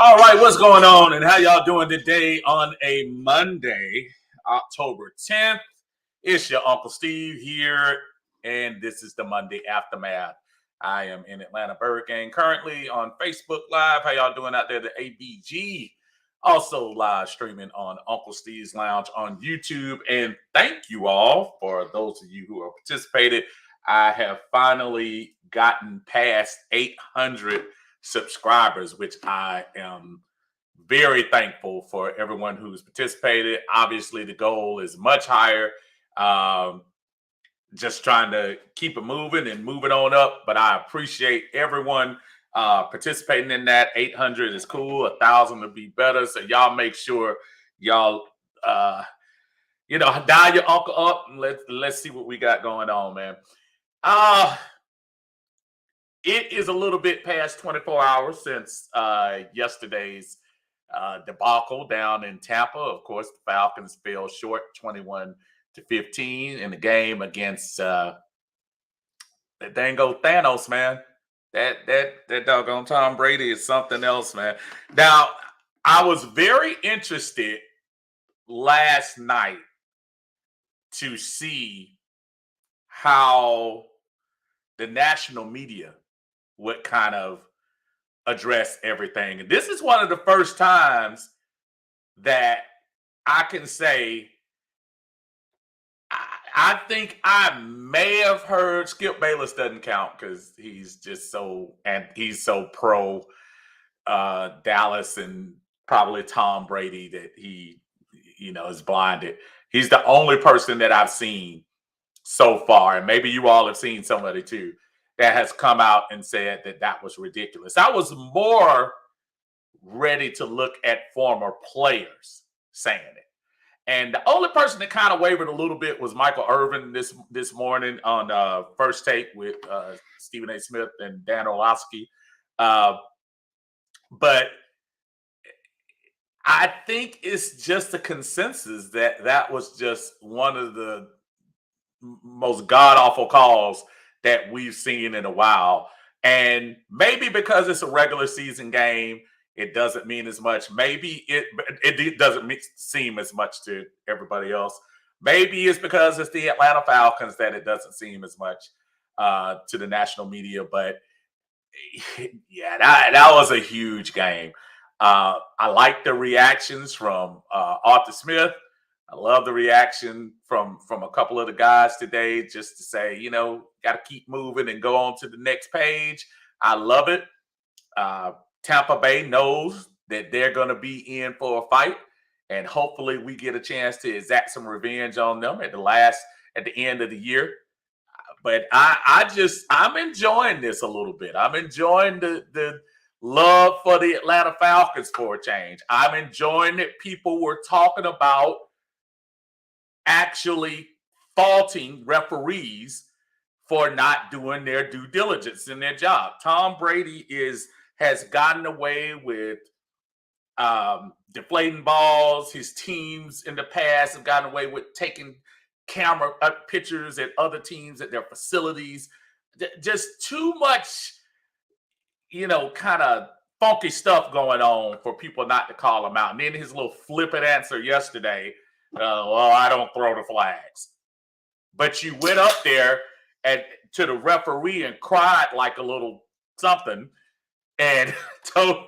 All right, what's going on and how y'all doing today on a Monday, October 10th? It's your Uncle Steve here, and this is the Monday Aftermath. I am in Atlanta, Burger King, currently on Facebook Live. How y'all doing out there? The ABG. Also live streaming on Uncle Steve's Lounge on YouTube. And thank you all for those of you who have participated. I have finally gotten past 800 subscribers, which I am very thankful for everyone who's participated. Obviously, the goal is much higher. Just trying to keep it moving and moving on up. But I appreciate everyone participating in that. 800 is cool. 1,000 would be better. So y'all make sure y'all, dial your uncle up and let's see what we got going on, man. It is a little bit past 24 hours since yesterday's debacle down in Tampa. Of course, the Falcons fell short 21-15 in the game against that dango Thanos, man. That doggone Tom Brady is something else, man. Now, I was very interested last night to see how the national media would kind of address everything. And this is one of the first times that I can say I think I may have heard Skip Bayless doesn't count because he's just he's so pro Dallas and probably Tom Brady that he is blinded. He's the only person that I've seen so far, and maybe you all have seen somebody too, that has come out and said that was ridiculous. I was more ready to look at former players saying it. And the only person that kind of wavered a little bit was Michael Irvin this morning on First Take with Stephen A. Smith and Dan Orlovsky. But I think it's just a consensus that was just one of the most god-awful calls that we've seen in a while. And maybe because it's a regular season game, it doesn't mean as much. Maybe it doesn't seem as much to everybody else. Maybe it's because it's the Atlanta Falcons that it doesn't seem as much to the national media. But yeah, that was a huge game. I like the reactions from Arthur Smith. I love the reaction from a couple of the guys today, just to say, got to keep moving and go on to the next page. I love it. Tampa Bay knows that they're going to be in for a fight, and hopefully we get a chance to exact some revenge on them at the end of the year. But I'm enjoying this a little bit. I'm enjoying the love for the Atlanta Falcons for a change. I'm enjoying that people were talking about actually faulting referees for not doing their due diligence in their job. Tom Brady has gotten away with deflating balls. His teams in the past have gotten away with taking camera pictures at other teams at their facilities. Just too much, kind of funky stuff going on for people not to call him out. And then his little flippant answer yesterday, well, I don't throw the flags. But you went up there to the referee and cried like a little something, and told,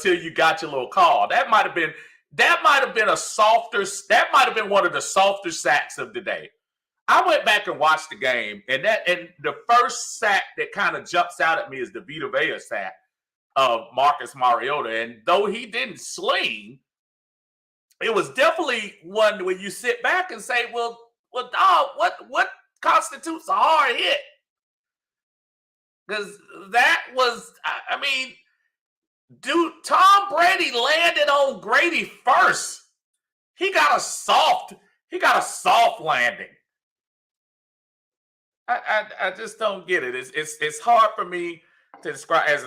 till you got your little call. That might have been one of the softer sacks of the day. I went back and watched the game, and the first sack that kind of jumps out at me is the Vita Vea sack of Marcus Mariota. And though he didn't sling, it was definitely one where you sit back and say, well, dog, what constitutes a hard hit? Because that was, dude, Tom Brady landed on Grady first. He got a soft landing. I just don't get it. It's hard for me to describe as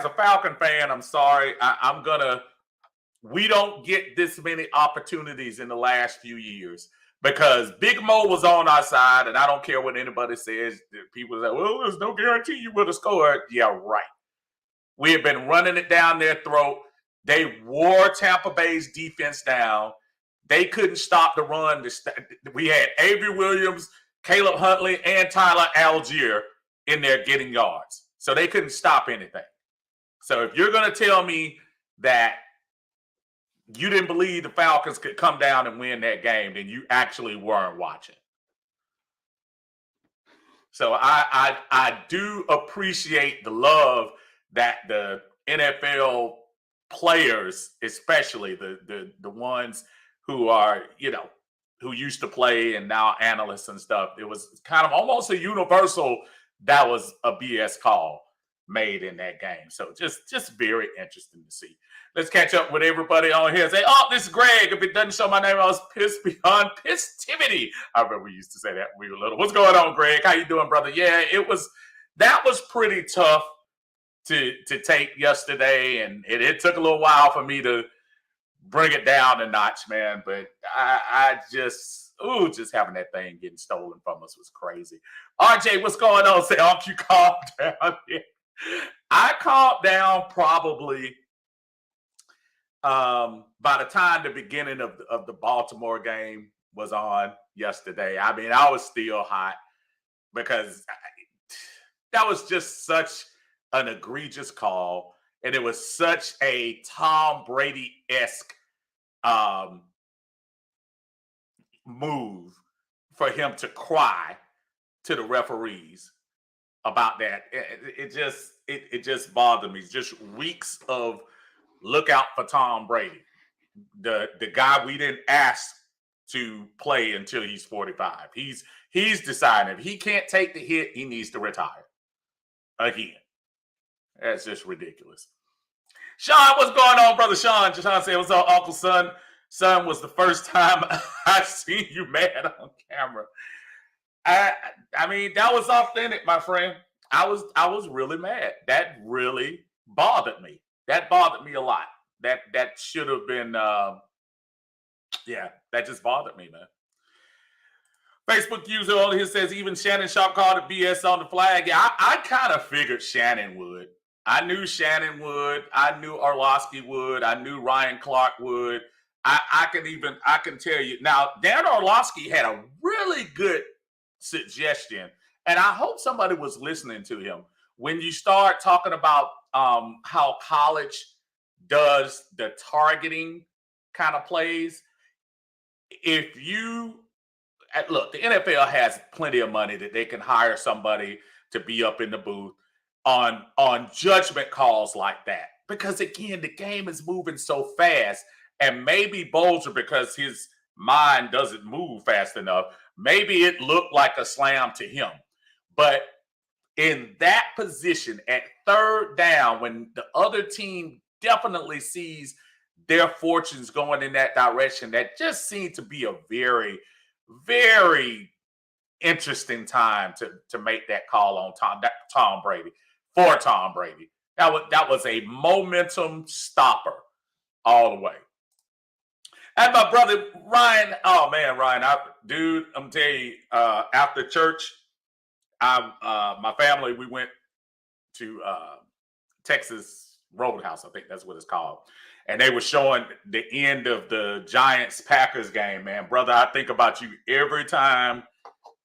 a Falcon fan. I'm sorry. We don't get this many opportunities in the last few years because Big Mo was on our side, and I don't care what anybody says. People say, well, there's no guarantee you would have scored. Yeah, right. We have been running it down their throat They wore Tampa Bay's defense down. They couldn't stop the run. We had Avery Williams, Caleb Huntley, and Tyler Algier in there getting yards. So they couldn't stop anything. So if you're going to tell me that you didn't believe the Falcons could come down and win that game, then you actually weren't watching. So I do appreciate the love that the NFL players, especially the ones who are, who used to play and now analysts and stuff. It was kind of almost a universal, that was a BS call made in that game. So just very interesting to see. Let's catch up with everybody on here and say, oh, this is Greg. If it doesn't show my name, I was pissed beyond pisstivity. I remember we used to say that when we were little. What's going on, Greg? How you doing, brother? Yeah, that was pretty tough to take yesterday, and it took a little while for me to bring it down a notch, man. But I just having that thing getting stolen from us was crazy. RJ, what's going on? Say, aren't you calmed down here? I calmed down probably by the time the beginning of the Baltimore game was on yesterday. I mean, I was still hot because that was just such an egregious call, and it was such a Tom Brady-esque move for him to cry to the referees about that. It just bothered me. Just weeks of look out for Tom Brady, the guy we didn't ask to play until he's 45. He's deciding if he can't take the hit, he needs to retire again. That's just ridiculous. Sean, what's going on, brother Sean? Sean said, what's up, Uncle Son? Son, was the first time I seen you mad on camera. I mean, that was authentic, my friend. I was really mad. That really bothered me. That bothered me a lot. That should have been, that just bothered me, man. Facebook user on here says, even Shannon Sharp called it BS on the flag. Yeah, I kind of figured Shannon would. I knew Shannon would. I knew Orlovsky would. I knew Ryan Clark would. I can tell you. Now, Dan Orlovsky had a really good suggestion, and I hope somebody was listening to him. When you start talking about how college does the targeting kind of plays, if you look, the NFL has plenty of money that they can hire somebody to be up in the booth on judgment calls like that. Because again, the game is moving so fast, and maybe Bolger, because his mind doesn't move fast enough, maybe it looked like a slam to him. But in that position at third down, when the other team definitely sees their fortunes going in that direction, that just seemed to be a very, very interesting time to make that call on Tom Brady, for Tom Brady. That was a momentum stopper all the way. And my brother Ryan, oh man, Ryan, I'm telling you, after church, my family, we went to Texas Roadhouse, I think that's what it's called. And they were showing the end of the Giants-Packers game, man. Brother, I think about you every time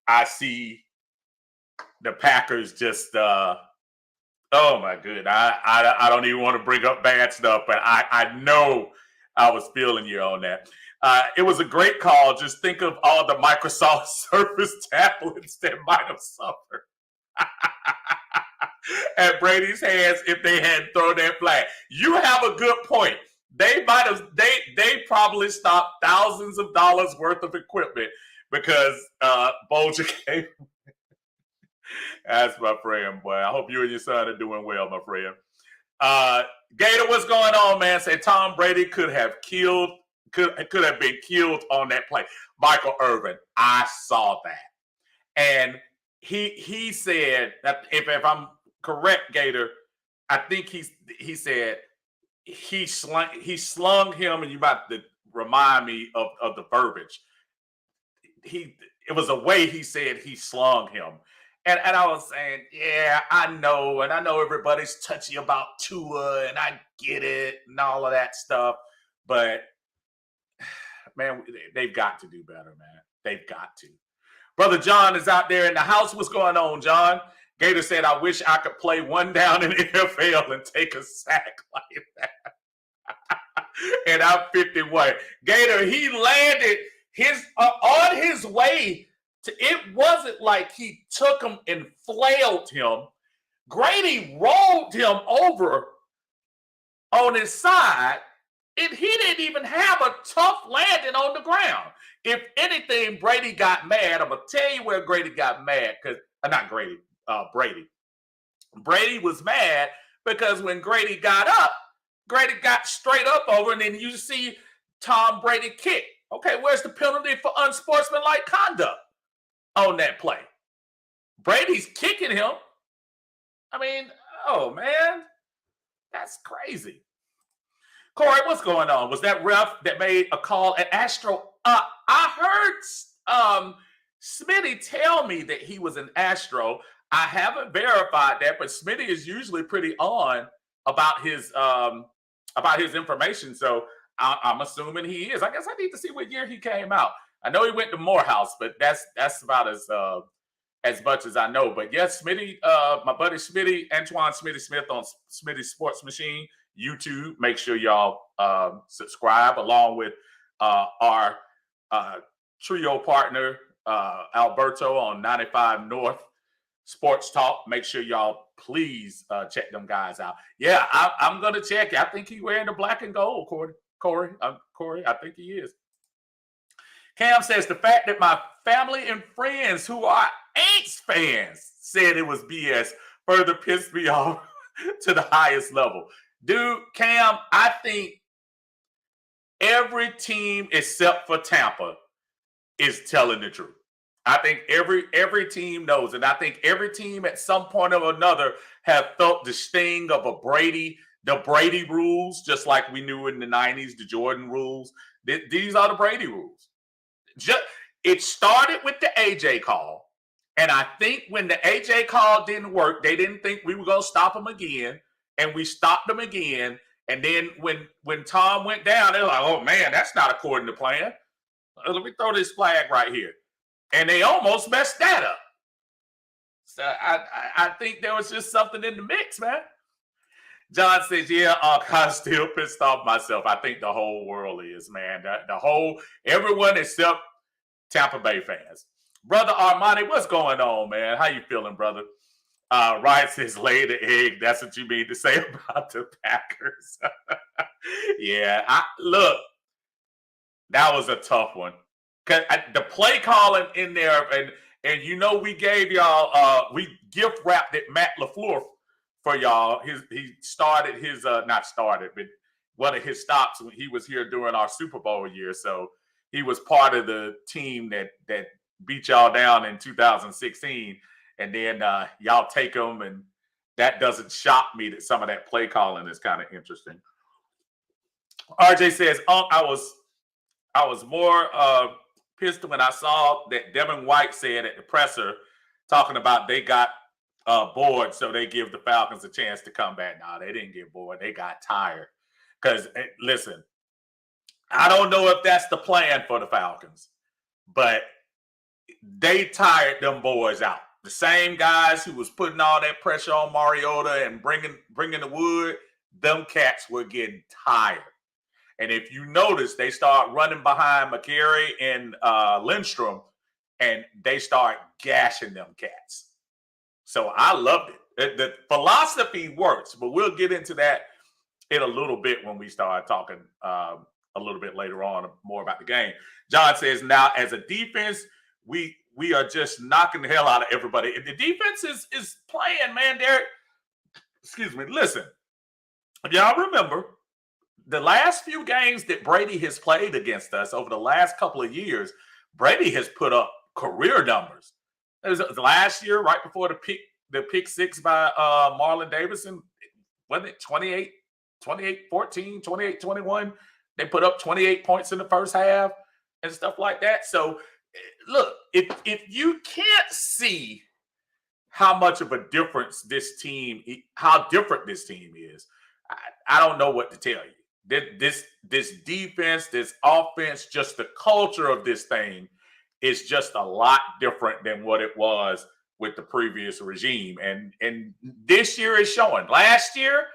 I see the Packers just, oh my goodness. I don't even want to bring up bad stuff, but I know I was feeling you on that. It was a great call. Just think of all the Microsoft Surface tablets that might have suffered at Brady's hands if they hadn't thrown that flag. You have a good point. They probably stopped thousands of dollars worth of equipment because Bolger came. That's my friend, boy. I hope you and your son are doing well, my friend. Gator, what's going on, man? Say Tom Brady could have been killed on that play. Michael Irvin, I saw that. And he said that if I'm correct, Gator, I think he said he slung him, and you about to remind me of the verbiage. It was a way he said he slung him. And I was saying, yeah, I know. And I know everybody's touchy about Tua, and I get it and all of that stuff. But, man, they've got to do better, man. They've got to. Brother John is out there in the house. What's going on, John? Gator said, I wish I could play one down in the NFL and take a sack like that. And I'm 51. Gator, he landed on his way. It wasn't like he took him and flailed him. Grady rolled him over on his side, and he didn't even have a tough landing on the ground. If anything, Brady got mad. I'm going to tell you where Grady got mad. Brady. Brady was mad because when Grady got up, Grady got straight up over, and then you see Tom Brady kick. Okay, where's the penalty for unsportsmanlike conduct on that play? Brady's kicking him. I mean, oh, man, that's crazy. Corey, what's going on? Was that ref that made a call at Astro? I heard Smitty tell me that he was an Astro. I haven't verified that, but Smitty is usually pretty on about his information. So I'm assuming he is. I guess I need to see what year he came out. I know he went to Morehouse, but that's about as much as I know. But yes, Smitty, my buddy Smitty, Antoine Smitty Smith on Smitty Sports Machine YouTube. Make sure y'all subscribe along with our trio partner Alberto on 95 North Sports Talk. Make sure y'all please check them guys out. Yeah, I'm gonna check. I think he's wearing the black and gold, Corey. I think he is. Cam says the fact that my family and friends who are Aints fans said it was BS further pissed me off to the highest level. Dude, Cam, I think every team except for Tampa is telling the truth. I think every team knows, and I think every team at some point or another have felt the sting of the Brady rules, just like we knew in the 90s, the Jordan rules. These are the Brady rules. It started with the AJ call, and I think when the AJ call didn't work, they didn't think we were going to stop him again, and we stopped him again. And then when Tom went down, they're like, oh, man, that's not according to plan. Let me throw this flag right here. And they almost messed that up. So I think there was just something in the mix, man. John says, yeah, I'm still pissed off myself. I think the whole world is, man. Everyone except Tampa Bay fans. Brother Armani, what's going on, man? How you feeling, brother? Ryan says, lay the egg. That's what you mean to say about the Packers. Yeah, look, that was a tough one. The play calling in there, and we gave y'all, we gift wrapped it Matt LaFleur for y'all. He started his not started, but one of his stops when he was here during our Super Bowl year. So he was part of the team that beat y'all down in 2016, and then y'all take them, and that doesn't shock me that some of that play calling is kind of interesting. RJ says, I was more pissed when I saw that Devin White said at the presser talking about they got bored, so they give the Falcons a chance to come back. No, they didn't get bored. They got tired. Because, listen, I don't know if that's the plan for the Falcons, but they tired them boys out. The same guys who was putting all that pressure on Mariota and bringing the wood, them cats were getting tired. And if you notice, they start running behind McCary and Lindstrom, and they start gashing them cats. So I loved it. The philosophy works, but we'll get into that in a little bit when we start talking a little bit later on more about the game. John says, now as a defense, we are just knocking the hell out of everybody. The defense is playing, man. Excuse me. Listen, if y'all remember, the last few games that Brady has played against us over the last couple of years, Brady has put up career numbers. It was last year, right before the pick six by Marlon Davidson, wasn't it 28-14, 28-21? They put up 28 points in the first half and stuff like that. So, look, if you can't see how much of a difference how different this team is. I don't know what to tell you. This defense, this offense, just the culture of this thing is just a lot different than what it was with the previous regime. And this year is showing. Last year,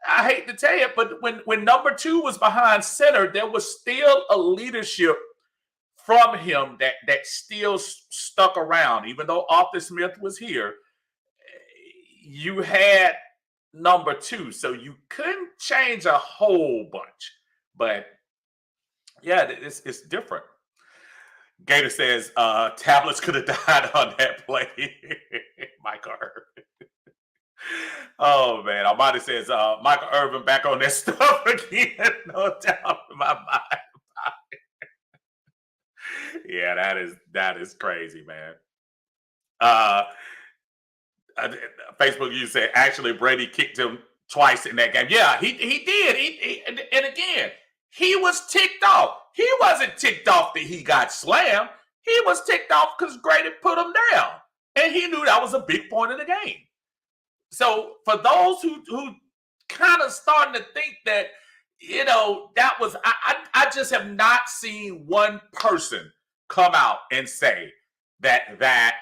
I hate to tell you, but when number 2 was behind center, there was still a leadership from him that still stuck around. Even though Arthur Smith was here, you had number 2, so you couldn't change a whole bunch. But yeah, it's different. Gator says tablets could have died on that play. Michael Irvin. Oh man, Almighty says Michael Irvin back on that stuff again. No doubt in my mind. Yeah, that is crazy, man. Facebook, you say actually Brady kicked him twice in that game. Yeah, he did. And again, he was ticked off. He wasn't ticked off that he got slammed. He was ticked off because Grady put him down, and he knew that was a big point of the game. So for those who kind of starting to think that, that was, I just have not seen one person come out and say that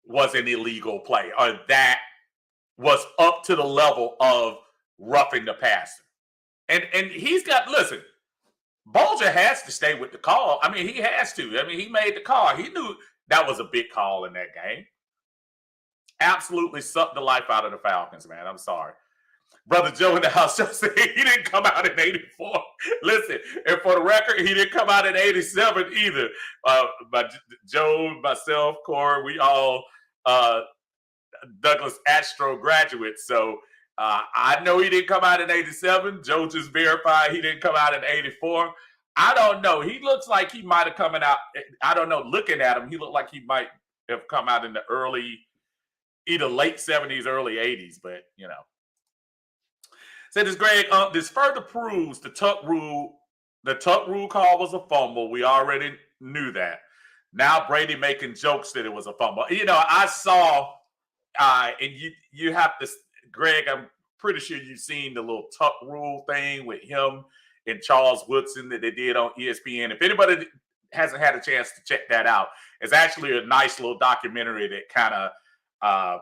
was an illegal play or that was up to the level of roughing the passer. And he's got, listen, Bolger has to stay with the call. I mean, he has to. I mean, he made the call. He knew that was a big call in that game. Absolutely sucked the life out of the Falcons, man. I'm sorry. Brother Joe in the house just said he didn't come out in 84. Listen, and for the record, he didn't come out in 87 either. But Joe, myself, Corey, we all Douglas Astro graduates. So I know he didn't come out in 87. Joe just verified he didn't come out in 84. I don't know. He looks like he might have come out. I don't know. Looking at him, he looked like he might have come out in the either late 70s, early 80s. But, Said this, Greg, this further proves the Tuck rule call was a fumble. We already knew that. Now Brady making jokes that it was a fumble. I saw, and you have to, Greg, I'm pretty sure you've seen the little Tuck rule thing with him and Charles Woodson that they did on ESPN. If anybody hasn't had a chance to check that out, it's actually a nice little documentary that kind of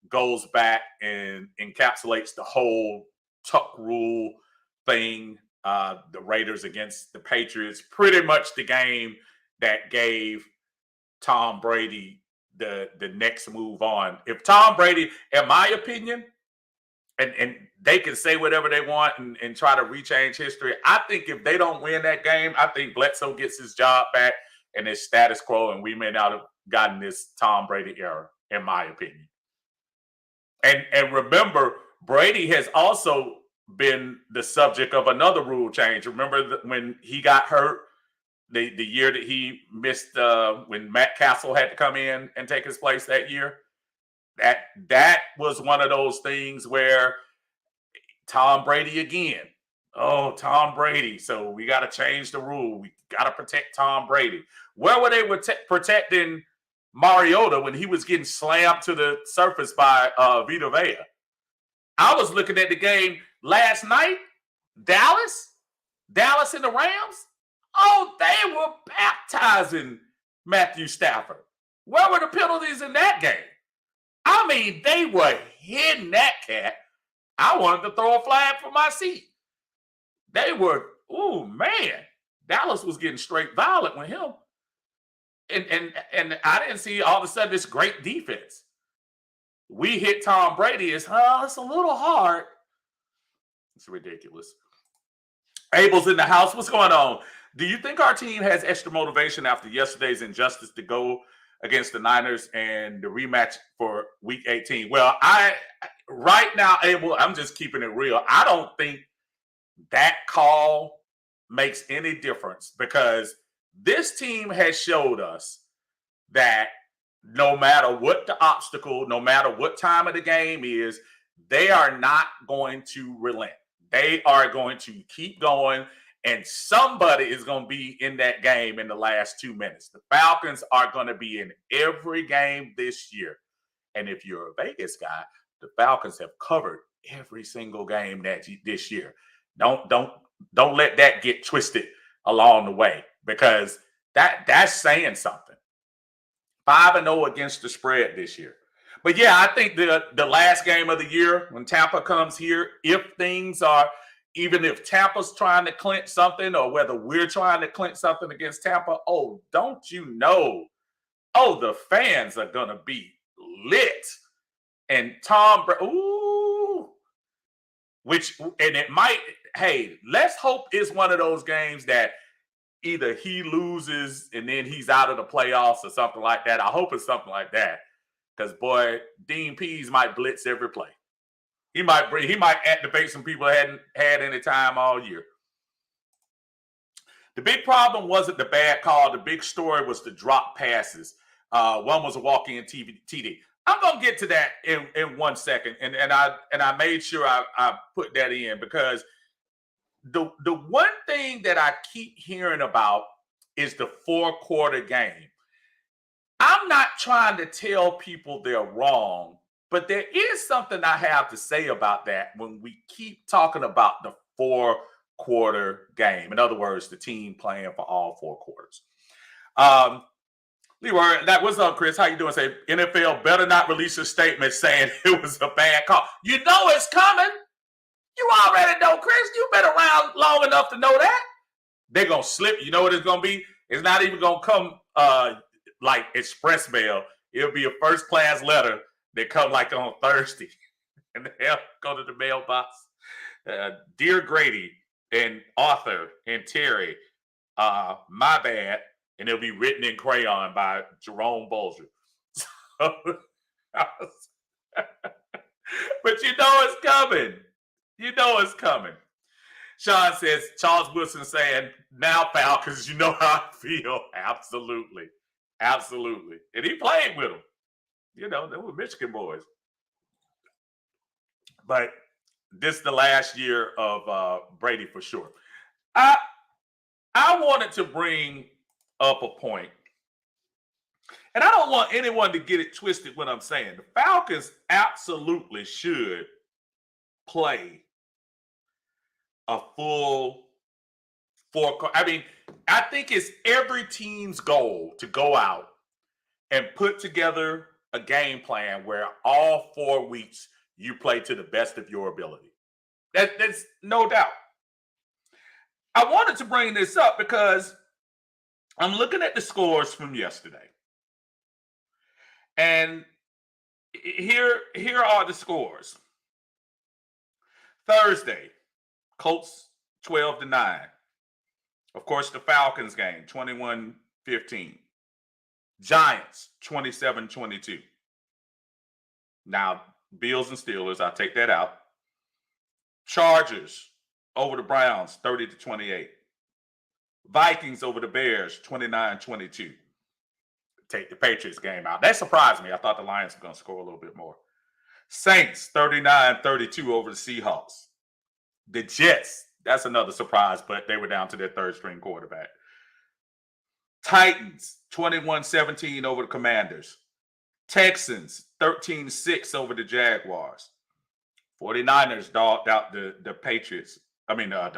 goes back and encapsulates the whole Tuck rule thing, the Raiders against the Patriots, pretty much the game that gave Tom Brady the next move on. If Tom Brady, in my opinion, and they can say whatever they want and try to rechange history, I think if they don't win that game, I think Bledsoe gets his job back and it's status quo, and we may not have gotten this Tom Brady era, in my opinion. And remember, Brady has also been the subject of another rule change. Remember when he got hurt, the year that he missed, when Matt Castle had to come in and take his place that year? That was one of those things where Tom Brady again. Oh, Tom Brady. So we got to change the rule. We got to protect Tom Brady. Where were they protecting Mariota when he was getting slammed to the surface by Vita Vea? I was looking at the game last night. Dallas and the Rams. Oh, they were baptizing Matthew Stafford. Where were the penalties in that game? I mean, they were hitting that cat. I wanted to throw a flag for my seat. They were, oh man, Dallas was getting straight violent with him. And I didn't see all of a sudden this great defense. We hit Tom Brady. It's a little hard. It's ridiculous. Abel's in the house. What's going on? Do you think our team has extra motivation after yesterday's injustice to go against the Niners and the rematch for Week 18? Well, right now, Abel, I'm just keeping it real. I don't think that call makes any difference because this team has showed us that no matter what the obstacle, no matter what time of the game is, they are not going to relent. They are going to keep going, and somebody is going to be in that game in the last 2 minutes. The Falcons are going to be in every game this year. And if you're a Vegas guy, the Falcons have covered every single game this year. Don't let that get twisted along the way, because that's saying something. 5-0 against the spread this year. But yeah, I think the last game of the year when Tampa comes here, even if Tampa's trying to clinch something, or whether we're trying to clinch something against Tampa, oh, don't you know? Oh, the fans are gonna be lit. And ooh, and it might, hey, let's hope it's one of those games that either he loses and then he's out of the playoffs or something like that. I hope it's something like that. Because boy, Dean Pease might blitz every play. He might activate some people that hadn't had any time all year. The big problem wasn't the bad call. The big story was the drop passes. One was a walk-in TD. I'm gonna get to that in 1 second, and I made sure I put that in, because the one thing that I keep hearing about is the 4-quarter game. I'm not trying to tell people they're wrong, but there is something I have to say about that when we keep talking about the 4-quarter game. In other words, the team playing for all 4 quarters. Leroy, what's up, Chris? How you doing? Say NFL better not release a statement saying it was a bad call. You know it's coming. You already know, Chris. You've been around long enough to know that. They're going to slip. You know what it's going to be? It's not even going to come like express mail. It'll be a first-class letter that come like on Thursday. And they'll go to the mailbox. Dear Grady and Arthur and Terry, my bad. And it'll be written in crayon by Jerome Bolger. So, but you know it's coming. You know it's coming. Sean says, Charles Wilson saying, now Falcons, you know how I feel. Absolutely. Absolutely. And he played with them. You know, they were Michigan boys. But this is the last year of Brady for sure. I wanted to bring up a point, and I don't want anyone to get it twisted when I'm saying the Falcons absolutely should play a full 4. I mean, I think it's every team's goal to go out and put together a game plan where all 4 weeks you play to the best of your ability. That's no doubt. I wanted to bring this up because I'm looking at the scores from yesterday. And here are the scores. Thursday, Colts 12-9. Of course, the Falcons game, 21-15. Giants, 27-22. Now, Bills and Steelers, I'll take that out. Chargers over the Browns, 30-28. Vikings over the Bears, 29-22. Take the Patriots game out. That surprised me. I thought the Lions were going to score a little bit more. Saints, 39-32 over the Seahawks. The Jets, that's another surprise, but they were down to their third-string quarterback. Titans, 21-17 over the Commanders. Texans, 13-6 over the Jaguars. 49ers dogged out the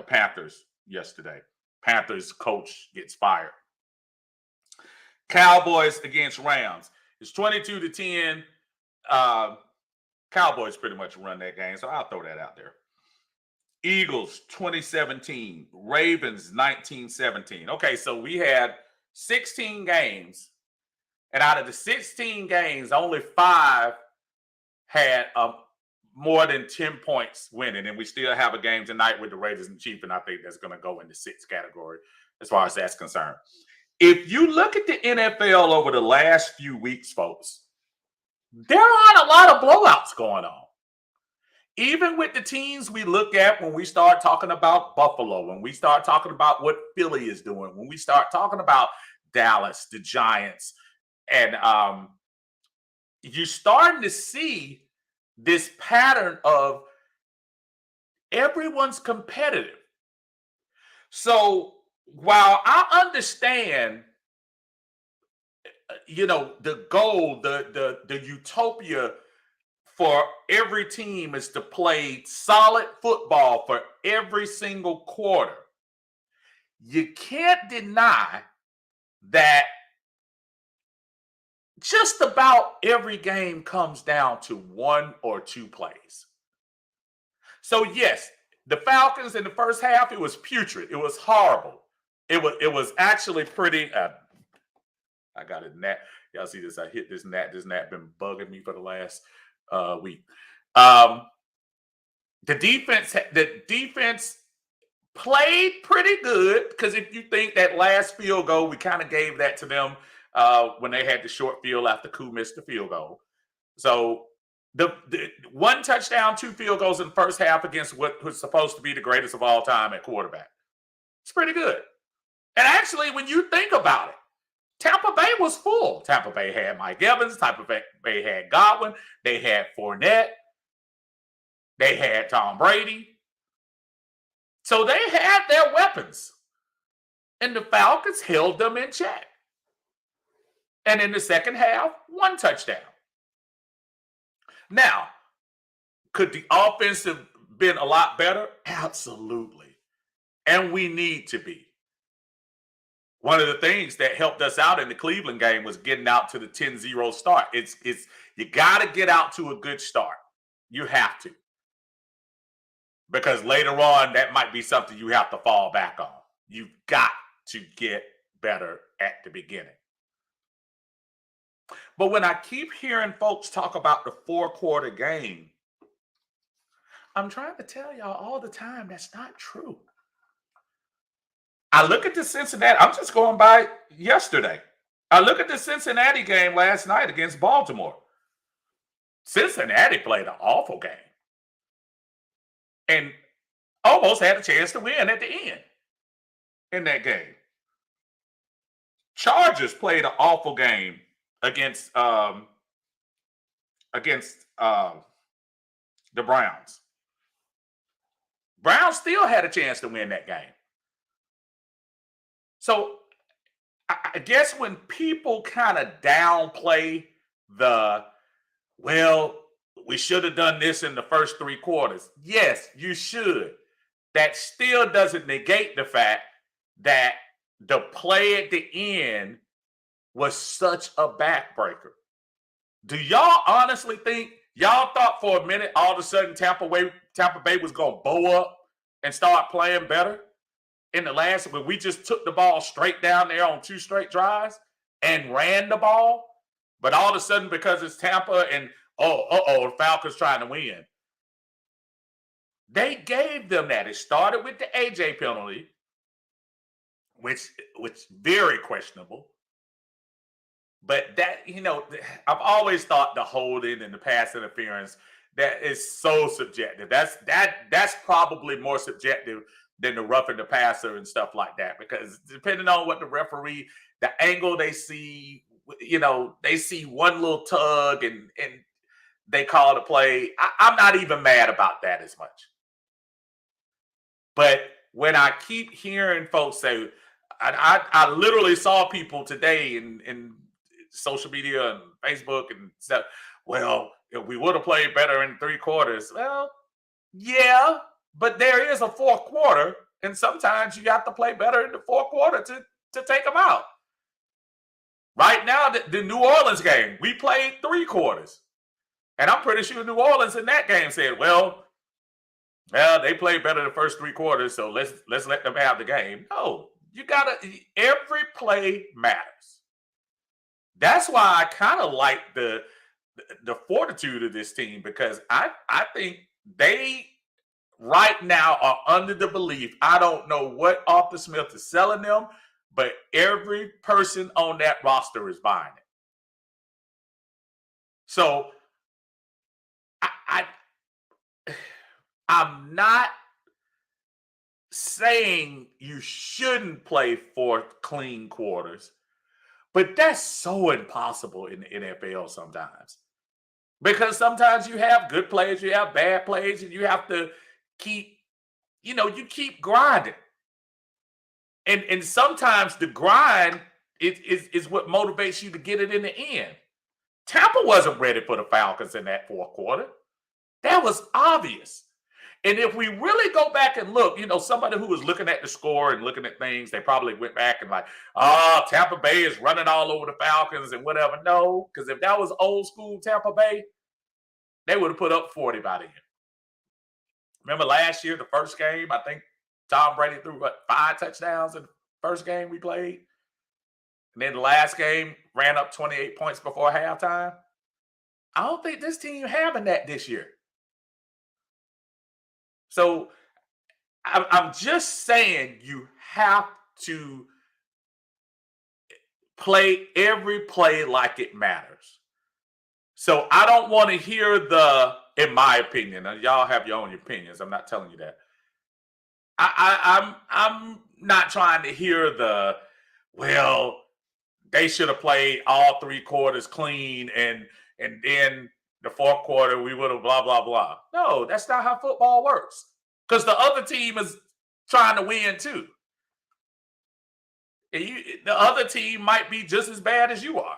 Panthers yesterday. Panthers coach gets fired. Cowboys against Rams. It's 22-10. Cowboys pretty much run that game, so I'll throw that out there. Eagles 2017. Ravens 19-17. Okay, so we had 16 games, and out of the 16 games, only 5 had more than 10 points winning, and we still have a game tonight with the Raiders and Chiefs, and I think that's going to go in the 6th category as far as that's concerned. If you look at the NFL over the last few weeks, folks, there aren't a lot of blowouts going on. Even with the teams we look at when we start talking about Buffalo, when we start talking about what Philly is doing, when we start talking about Dallas, the Giants, and you're starting to see this pattern of everyone's competitive. So while I understand the goal, the utopia for every team is to play solid football for every single quarter. You can't deny that just about every game comes down to one or two plays. So yes, the Falcons in the first half, it was putrid. It was horrible. It was actually pretty. I got a gnat. Y'all see this? I hit this gnat. This gnat been bugging me for the last week. Um, the defense played pretty good because if you think that last field goal, we kind of gave that to them when they had the short field after Koo missed the field goal. So the one touchdown, two field goals in the first half against what was supposed to be the greatest of all time at quarterback. It's pretty good. And actually, when you think about it, Tampa Bay was full. Tampa Bay had Mike Evans. Tampa Bay had Godwin. They had Fournette. They had Tom Brady. So they had their weapons. And the Falcons held them in check. And in the second half, one touchdown. Now, could the offense have been a lot better? Absolutely. And we need to be. One of the things that helped us out in the Cleveland game was getting out to the 10-0 start. It's you got to get out to a good start. You have to. Because later on, that might be something you have to fall back on. You've got to get better at the beginning. But when I keep hearing folks talk about the 4-quarter game, I'm trying to tell y'all all the time that's not true. I look at the Cincinnati, I'm just going by yesterday. I look at the Cincinnati game last night against Baltimore. Cincinnati played an awful game and almost had a chance to win at the end in that game. Chargers played an awful game against the Browns. Browns still had a chance to win that game. So I guess when people kind of downplay we should have done this in the first 3 quarters. Yes, you should. That still doesn't negate the fact that the play at the end was such a backbreaker. Do y'all honestly think y'all thought for a minute all of a sudden Tampa Bay was going to bow up and start playing better in the last when we just took the ball straight down there on 2 straight drives and ran the ball? But all of a sudden, because it's Tampa and the Falcons trying to win, they gave them that. It started with the AJ penalty, which very questionable. But that, I've always thought the holding and the pass interference, that is so subjective. That's probably more subjective than the roughing the passer and stuff like that. Because depending on what the referee, the angle they see, they see one little tug and they call the play. I'm not even mad about that as much. But when I keep hearing folks say, I literally saw people today in social media and Facebook and stuff, well, if we would have played better in 3 quarters. Well, yeah, but there is a 4th quarter, and sometimes you have to play better in the 4th quarter to take them out. Right now, the New Orleans game, we played 3 quarters. And I'm pretty sure New Orleans in that game said, well, they played better the first 3 quarters, so let's let them have the game. No, every play matters. That's why I kind of like the fortitude of this team, because I think they right now are under the belief, I don't know what Arthur Smith is selling them, but every person on that roster is buying it. So I'm not saying you shouldn't play 4 clean quarters, but that's so impossible in the NFL sometimes. Because sometimes you have good plays, you have bad plays, and you have to keep grinding. And sometimes the grind is what motivates you to get it in the end. Tampa wasn't ready for the Falcons in that fourth quarter. That was obvious. And if we really go back and look, somebody who was looking at the score and looking at things, they probably went back and like, oh, Tampa Bay is running all over the Falcons and whatever. No, because if that was old school Tampa Bay, they would have put up 40 by then. Remember last year, the first game, I think Tom Brady threw 5 touchdowns in the first game we played. And then the last game ran up 28 points before halftime. I don't think this team having that this year. So I'm just saying you have to play every play like it matters. So I don't want to hear in my opinion, and y'all have your own opinions. I'm not telling you that. I'm not trying to hear well, they should have played all 3 quarters clean and then the fourth quarter we would have blah, blah, blah. No, that's not how football works. Because the other team is trying to win too. And the other team might be just as bad as you are.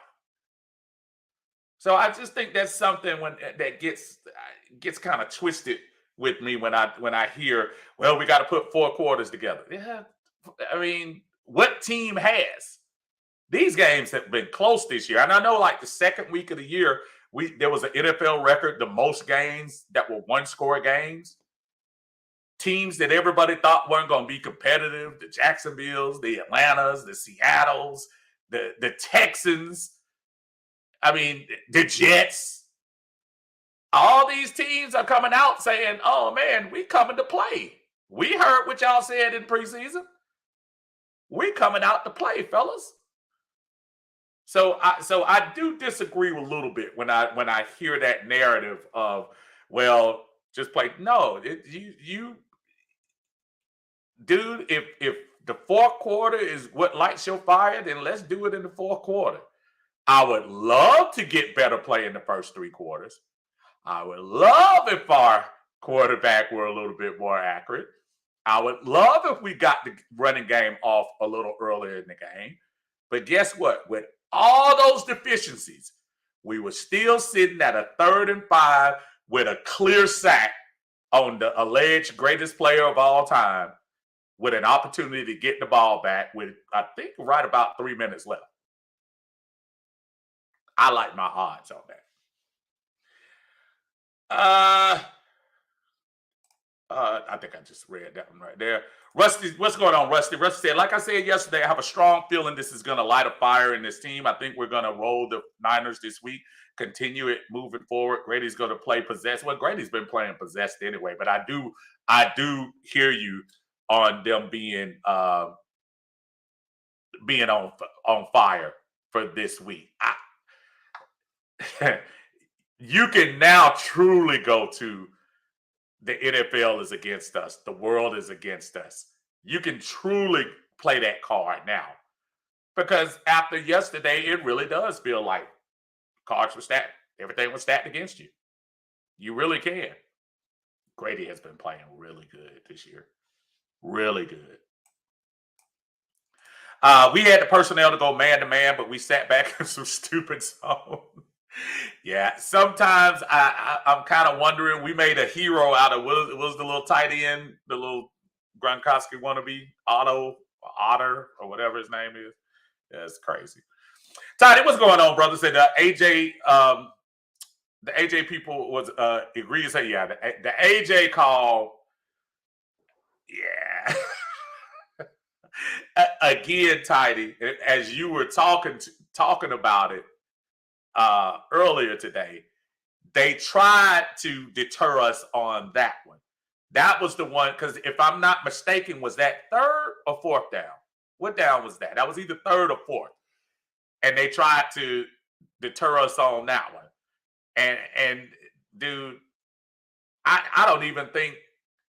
So I just think that's something that gets kind of twisted with me when I hear, well, we got to put 4 quarters together. Yeah, I mean, what team has? These games have been close this year. And I know like the second week of the year, there was an NFL record, the most games that were 1-score games. Teams that everybody thought weren't going to be competitive, the Jacksonvilles, the Atlantas, the Seattles, the Texans, I mean, the Jets. All these teams are coming out saying, oh, man, we coming to play. We heard what y'all said in preseason. We coming out to play, fellas. So I do disagree a little bit when I hear that narrative of, well, just play. No, you dude, if the fourth quarter is what lights your fire, then let's do it in the fourth quarter. I would love to get better play in the first 3 quarters. I would love if our quarterback were a little bit more accurate. I would love if we got the running game off a little earlier in the game. But guess what? With all those deficiencies, we were still sitting at a 3rd and 5 with a clear sack on the alleged greatest player of all time with an opportunity to get the ball back with, I think, right about 3 minutes left. I like my odds on that. I think I just read that one right there. Rusty, what's going on, Rusty? Rusty said, like I said yesterday, I have a strong feeling this is going to light a fire in this team. I think we're going to roll the Niners this week, continue it moving forward. Grady's going to play possessed. Well, Grady's been playing possessed anyway, but I do hear you on them being on fire for this week. You can now truly go to the NFL is against us. The world is against us. You can truly play that card now. Because after yesterday, it really does feel like cards were stacked. Everything was stacked against you. You really can. Grady has been playing really good this year. Really good. We had the personnel to go man to man, but we sat back in some stupid zone. Yeah, sometimes I'm kind of wondering. We made a hero out of what was the little tight end, the little Gronkowski wannabe, Otter, or whatever his name is. Yeah, it's crazy. Toddy, what's going on, brother? Said AJ, the AJ people was agree to say, yeah, the AJ call, yeah. Again, Tidy, as you were talking about it earlier today, they tried to deter us on that one. That was the one, because if I'm not mistaken, was that 3rd or 4th down? What down was that? That was either 3rd or 4th. And they tried to deter us on that one. And dude, I don't even think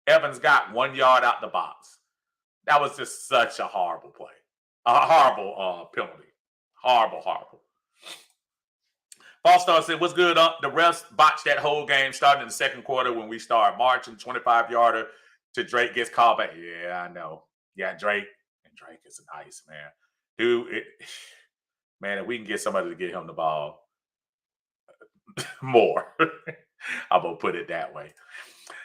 Evans got 1 yard out the box. That was just such a horrible play. A horrible penalty. Horrible. Falstar said, what's good? The refs botched that whole game starting in the second quarter when we started marching 25-yarder to Drake gets called back. Yeah, I know. Yeah, Drake is an ice, man. Dude, Man, if we can get somebody to get him the ball more, I'm going to put it that way.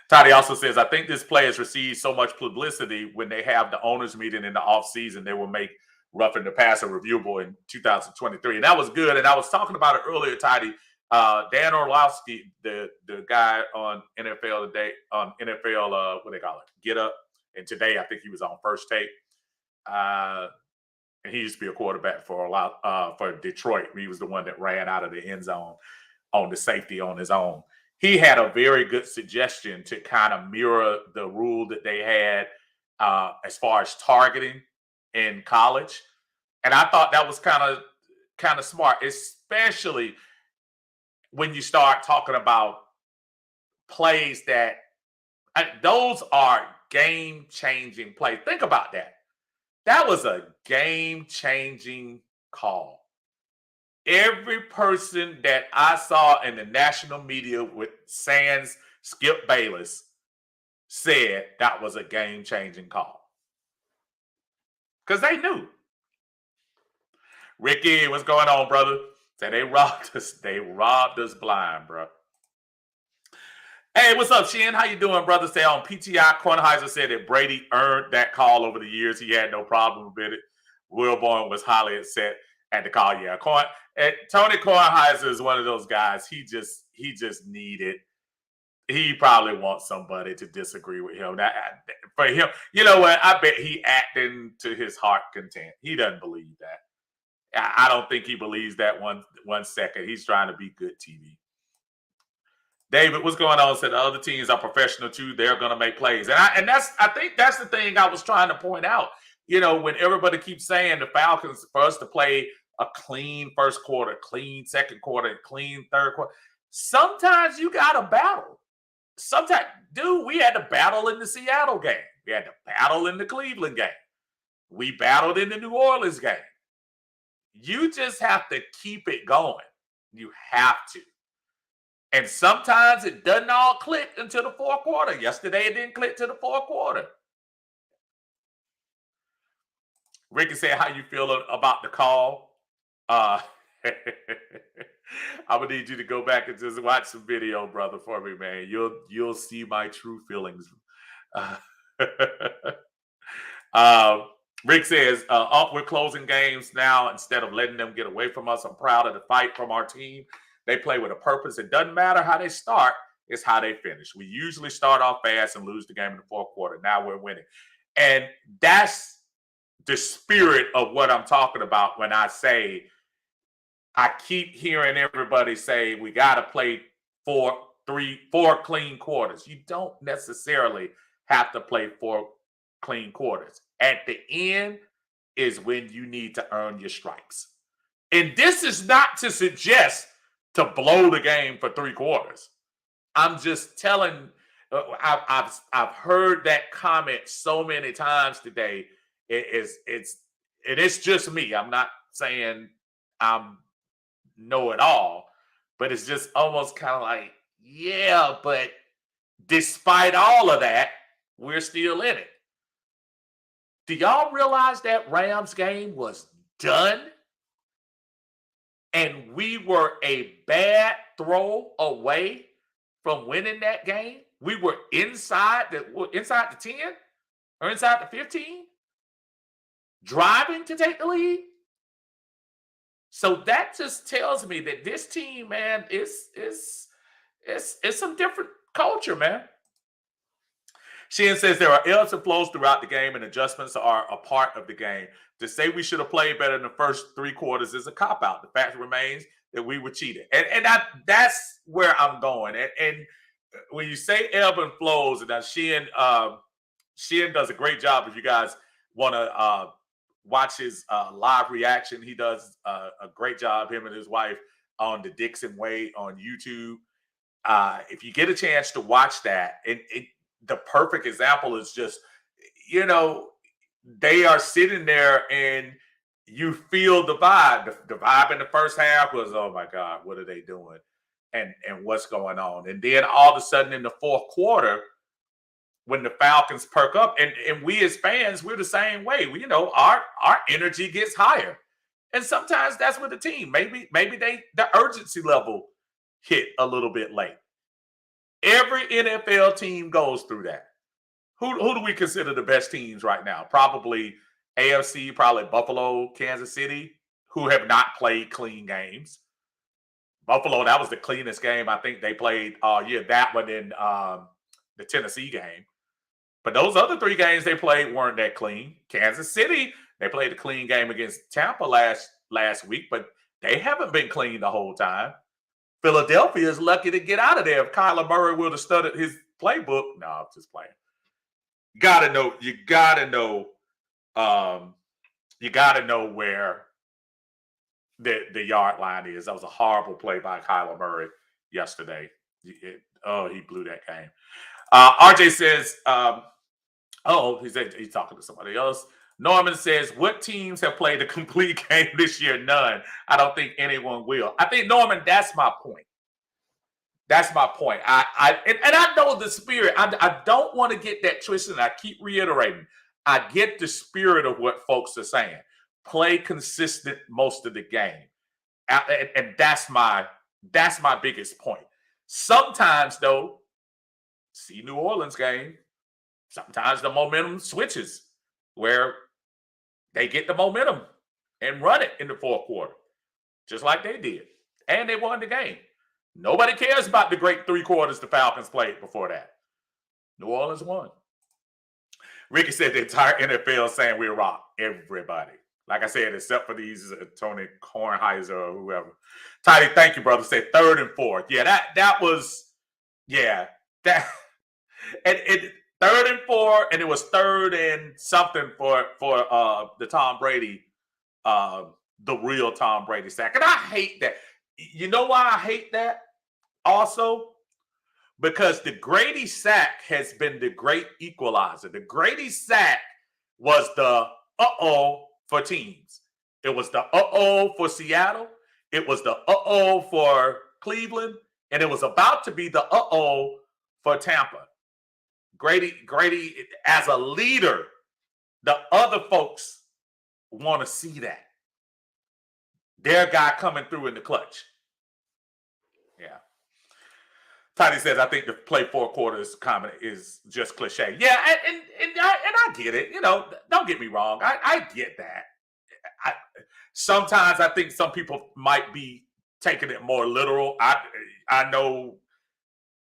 Toddy also says, I think this play has received so much publicity when they have the owners meeting in the offseason, they will make roughing the passer reviewable in 2023. And that was good. And I was talking about it earlier, Toddy. Dan Orlovsky, the guy on NFL Today, on NFL, what they call it, Get Up. And today, I think he was on First Take. And he used to be a quarterback for Detroit. He was the one that ran out of the end zone on the safety on his own. He had a very good suggestion to kind of mirror the rule that they had as far as targeting in college. And I thought that was kind of smart, especially when you start talking about plays that those are game-changing plays. Think about that. That was a game-changing call. Every person that I saw in the national media with sans Skip Bayless said that was a game-changing call. Because they knew. Ricky, what's going on, brother? Say they robbed us. They robbed us blind, bro. Hey, what's up, Shin? How you doing, brother? Say on PTI, Kornheiser said that Brady earned that call over the years. He had no problem with it. Wilborn was highly upset at the call. Yeah, Tony Kornheiser is one of those guys. He just needed. He probably wants somebody to disagree with him. For him, you know what? I bet he acting to his heart content. He doesn't believe that. I don't think he believes that one second. He's trying to be good TV. David, what's going on? Said the other teams are professional too. They're going to make plays, and I think that's the thing I was trying to point out. You know, when everybody keeps saying the Falcons, for us to play a clean first quarter, clean second quarter, clean third quarter, sometimes you got to battle. Sometimes, dude, we had to battle in the Seattle game. We had to battle in the Cleveland game. We battled in the New Orleans game. You just have to keep it going. You have to. And sometimes it doesn't all click until the fourth quarter. Yesterday, it didn't click till the fourth quarter. Ricky said, how you feel about the call? I'm going to need you to go back and just watch some video, brother, for me, man. You'll see my true feelings. Rick says, we're closing games now instead of letting them get away from us. I'm proud of the fight from our team. They play with a purpose. It doesn't matter how they start. It's how they finish. We usually start off fast and lose the game in the fourth quarter. Now we're winning. And that's the spirit of what I'm talking about when I say I keep hearing everybody say we got to play four clean quarters. You don't necessarily have to play 4 clean quarters. At the end is when you need to earn your stripes. And this is not to suggest to blow the game for 3 quarters. I'm just telling. I've heard that comment so many times today. It's just me. I'm not saying I'm know it all, but it's just almost kind of like, yeah, but despite all of that, we're still in it. Do y'all realize that Rams game was done? And we were a bad throw away from winning that game. We were inside the 10 or inside the 15, driving to take the lead. So that just tells me that this team, man, is some different culture, man. Sheehan says there are ebbs and flows throughout the game, and adjustments are a part of the game. To say we should have played better in the first 3 quarters is a cop-out. The fact remains that we were cheated. And that's where I'm going. And when you say ebb and flows, and Sheehan does a great job. If you guys want to watch his live reaction, he does a great job, him and his wife, on the Dixon Way on YouTube. If you get a chance to watch that, the perfect example is just, they are sitting there and you feel the vibe. The vibe in the first half was, oh my God, what are they doing? And what's going on? And then all of a sudden in the fourth quarter, when the Falcons perk up, and we as fans, we're the same way. Our energy gets higher. And sometimes that's with the team. Maybe the urgency level hit a little bit late. Every NFL team goes through that. Who do we consider the best teams right now? Probably AFC, probably Buffalo, Kansas City, who have not played clean games. Buffalo, that was the cleanest game I think they played all year. That one in the Tennessee game. But those other three games they played weren't that clean. Kansas City, they played a clean game against Tampa last week, but they haven't been clean the whole time. Philadelphia is lucky to get out of there. If Kyler Murray would have studied his playbook, no, I'm just playing. You gotta know where the yard line is. That was a horrible play by Kyler Murray yesterday. He blew that game. RJ says, he said he's talking to somebody else. Norman says, what teams have played a complete game this year? None. I don't think anyone will. I think, Norman, that's my point. That's my point. I know the spirit. I don't want to get that twisted. I keep reiterating. I get the spirit of what folks are saying. Play consistent most of the game. And that's my biggest point. Sometimes, though, see New Orleans game, sometimes the momentum switches where they get the momentum and run it in the fourth quarter, just like they did. And they won the game. Nobody cares about the great 3 quarters the Falcons played before that. New Orleans won. Ricky said the entire NFL saying we rock. Everybody. Like I said, except for these Tony Kornheiser or whoever. Tidy, thank you, brother. Said 3rd and 4th. Yeah, that was, that. And 3rd and 4, and it was 3rd and something for the Tom Brady, the real Tom Brady sack. And I hate that. You know why I hate that? Also, because the Grady sack has been the great equalizer. The Grady sack was the for teams. It was the for Seattle. It was the for Cleveland. And it was about to be the for Tampa. Grady, as a leader, the other folks want to see that. Their guy coming through in the clutch. Yeah. Tony says, I think the play 4 quarters comment is just cliche. Yeah, and I get it. Don't get me wrong. I get that. Sometimes I think some people might be taking it more literal. I know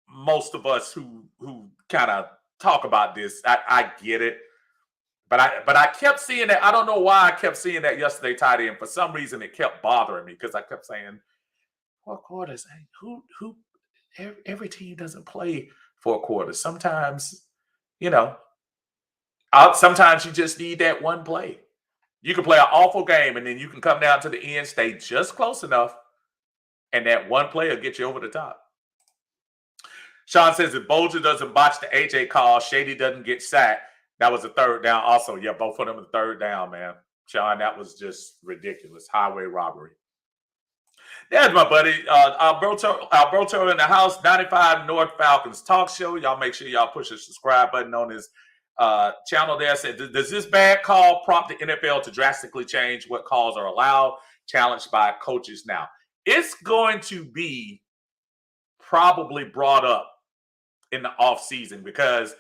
most of us who kind of talk about this, I get it. But I kept seeing that. I don't know why I kept seeing that yesterday, Tidy, and for some reason it kept bothering me because I kept saying 4 quarters. Who every team doesn't play 4 quarters. Sometimes, sometimes you just need that one play. You can play an awful game and then you can come down to the end, stay just close enough, and that one play will get you over the top. Sean says if Bolger doesn't botch the AJ call, Shady doesn't get sacked. That was a 3rd down also. Yeah, both of them are 3rd down, man. Sean, that was just ridiculous. Highway robbery. There's my buddy, Alberto in the house, 95 North Falcons Talk Show. Y'all make sure y'all push the subscribe button on his channel there. Said, does this bad call prompt the NFL to drastically change what calls are allowed, challenged by coaches now? It's going to be probably brought up in the offseason because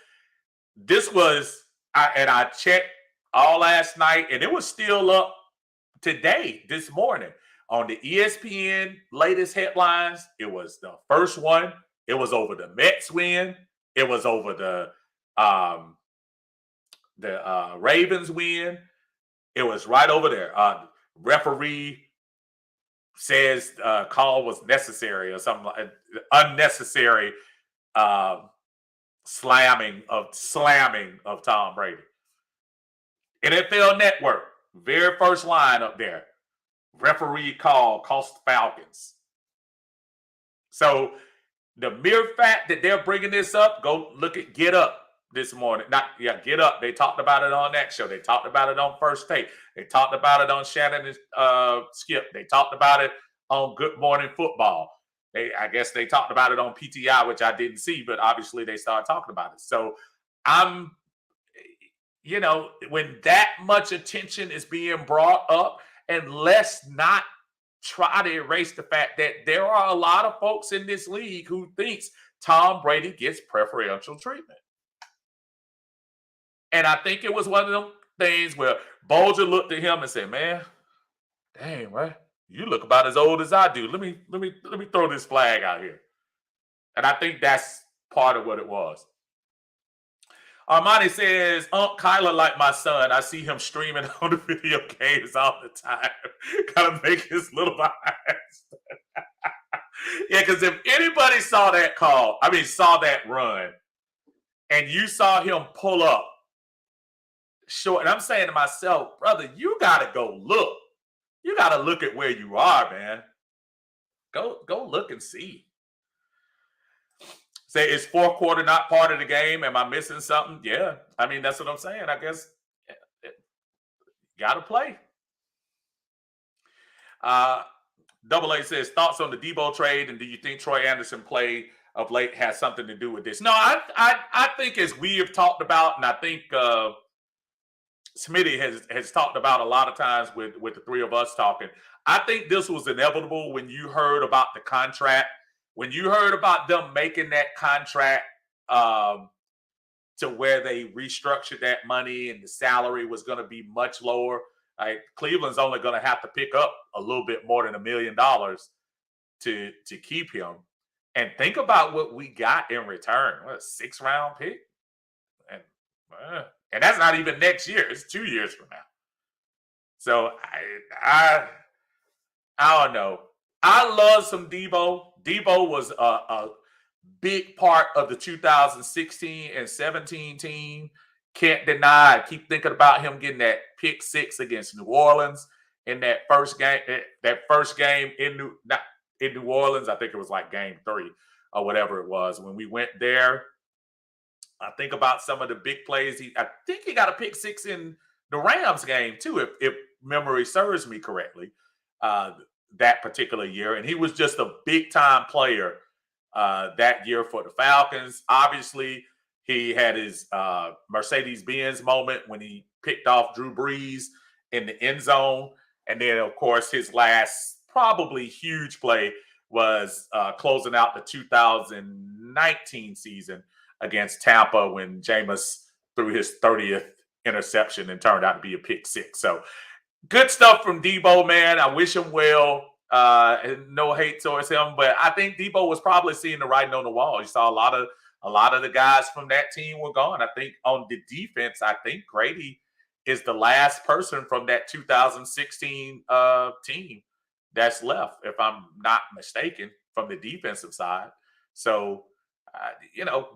this was, I checked all last night, and it was still up today, this morning. On the ESPN latest headlines, it was the first one. It was over the Mets win. It was over the Ravens win. It was right over there. Referee says call was necessary or something like unnecessary slamming of Tom Brady. NFL Network, very first line up there. Referee call cost Falcons. So the mere fact that they're bringing this up, go look at Get Up this morning. Get Up. They talked about it on that show. They talked about it on First Take. They talked about it on Shannon and Skip. They talked about it on Good Morning Football. I guess they talked about it on PTI, which I didn't see, but obviously they started talking about it. So when that much attention is being brought up, And let's not try to erase the fact that there are a lot of folks in this league who thinks Tom Brady gets preferential treatment. And I think it was one of them things where Bolger looked at him and said, "Man, dang, right? You look about as old as I do. Let me throw this flag out here." And I think that's part of what it was. Armani says, Unc Kyler like my son. I see him streaming on the video games all the time. Gotta make his little eyes. Yeah, because if anybody saw that saw that run, and you saw him pull up short, and I'm saying to myself, brother, you gotta go look. You gotta look at where you are, man. Go look and see. Say, is fourth quarter not part of the game? Am I missing something? Yeah. I mean, that's what I'm saying. I guess got to play. Double A says, thoughts on the Debo trade, and do you think Troy Anderson play of late has something to do with this? No, I think as we have talked about, and I think Smitty has talked about a lot of times with the three of us talking, I think this was inevitable when you heard about the contract. When you heard about them making that contract to where they restructured that money and the salary was going to be much lower, Cleveland's only going to have to pick up a little bit more than $1 million to keep him. And think about what we got in return. What, a 6th-round pick? And that's not even next year. It's 2 years from now. So I don't know. I love some Debo. Debo was a big part of the 2016 and 17 team. Can't deny. I keep thinking about him getting that pick 6 against New Orleans in that first game. That first game in New Orleans, I think it was like game 3 or whatever it was. When we went there, I think about some of the big plays. I think he got a pick 6 in the Rams game too, if memory serves me correctly. That particular year, and he was just a big time player that year for the Falcons. Obviously, he had his Mercedes-Benz moment when he picked off Drew Brees in the end zone, and then of course his last probably huge play was closing out the 2019 season against Tampa when Jameis threw his 30th interception and turned out to be a pick 6. So good stuff from Debo, man. I wish him well. And no hate towards him, but I think Debo was probably seeing the writing on the wall. You saw a lot of the guys from that team were gone. I think on the defense, I think Grady is the last person from that 2016 team that's left, if I'm not mistaken, from the defensive side. So,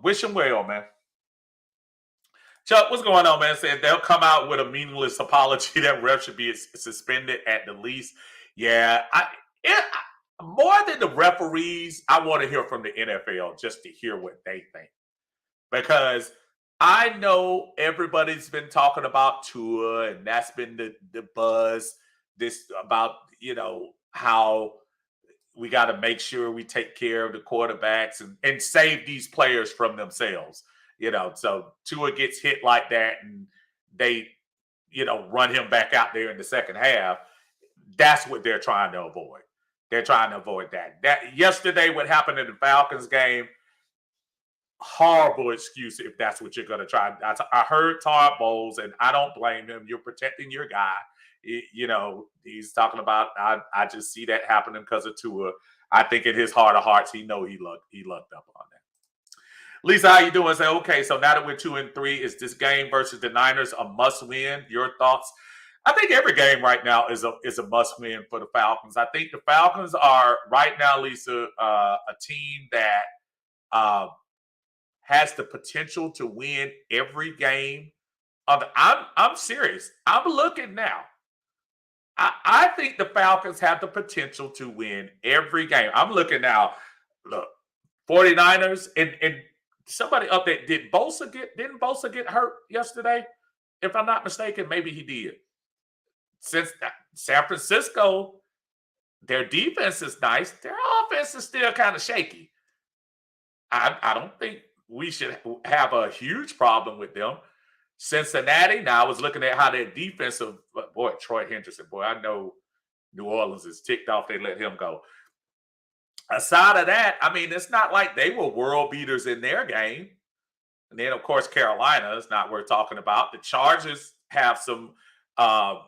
wish him well, man. Chuck, what's going on, man? Said they'll come out with a meaningless apology that ref should be suspended at the least. Yeah, more than the referees, I want to hear from the NFL just to hear what they think. Because I know everybody's been talking about Tua, and that's been the buzz. This about, how we got to make sure we take care of the quarterbacks and save these players from themselves. So Tua gets hit like that and they, run him back out there in the second half. That's what they're trying to avoid. They're trying to avoid that. That yesterday, what happened in the Falcons game, horrible excuse if that's what you're going to try. I heard Todd Bowles, and I don't blame him. You're protecting your guy. He's talking about, I just see that happening because of Tua. I think in his heart of hearts, he lucked up on that. Lisa, how you doing? Say, okay, so now that we're 2-3, is this game versus the Niners a must-win? Your thoughts? I think every game right now is a must-win for the Falcons. I think the Falcons are right now, Lisa, a team that has the potential to win every game. I'm serious. I'm looking now. I think the Falcons have the potential to win every game. I'm looking now. Look, 49ers and somebody update. Didn't Bosa get hurt yesterday? If I'm not mistaken, maybe he did. Since San Francisco, their defense is nice. Their offense is still kind of shaky. I don't think we should have a huge problem with them. Cincinnati, now I was looking at how their defensive, boy, Troy Henderson, boy, I know New Orleans is ticked off they let him go. Aside of that, I mean, it's not like they were world beaters in their game. And then, of course, Carolina is not worth talking about. The Chargers have some,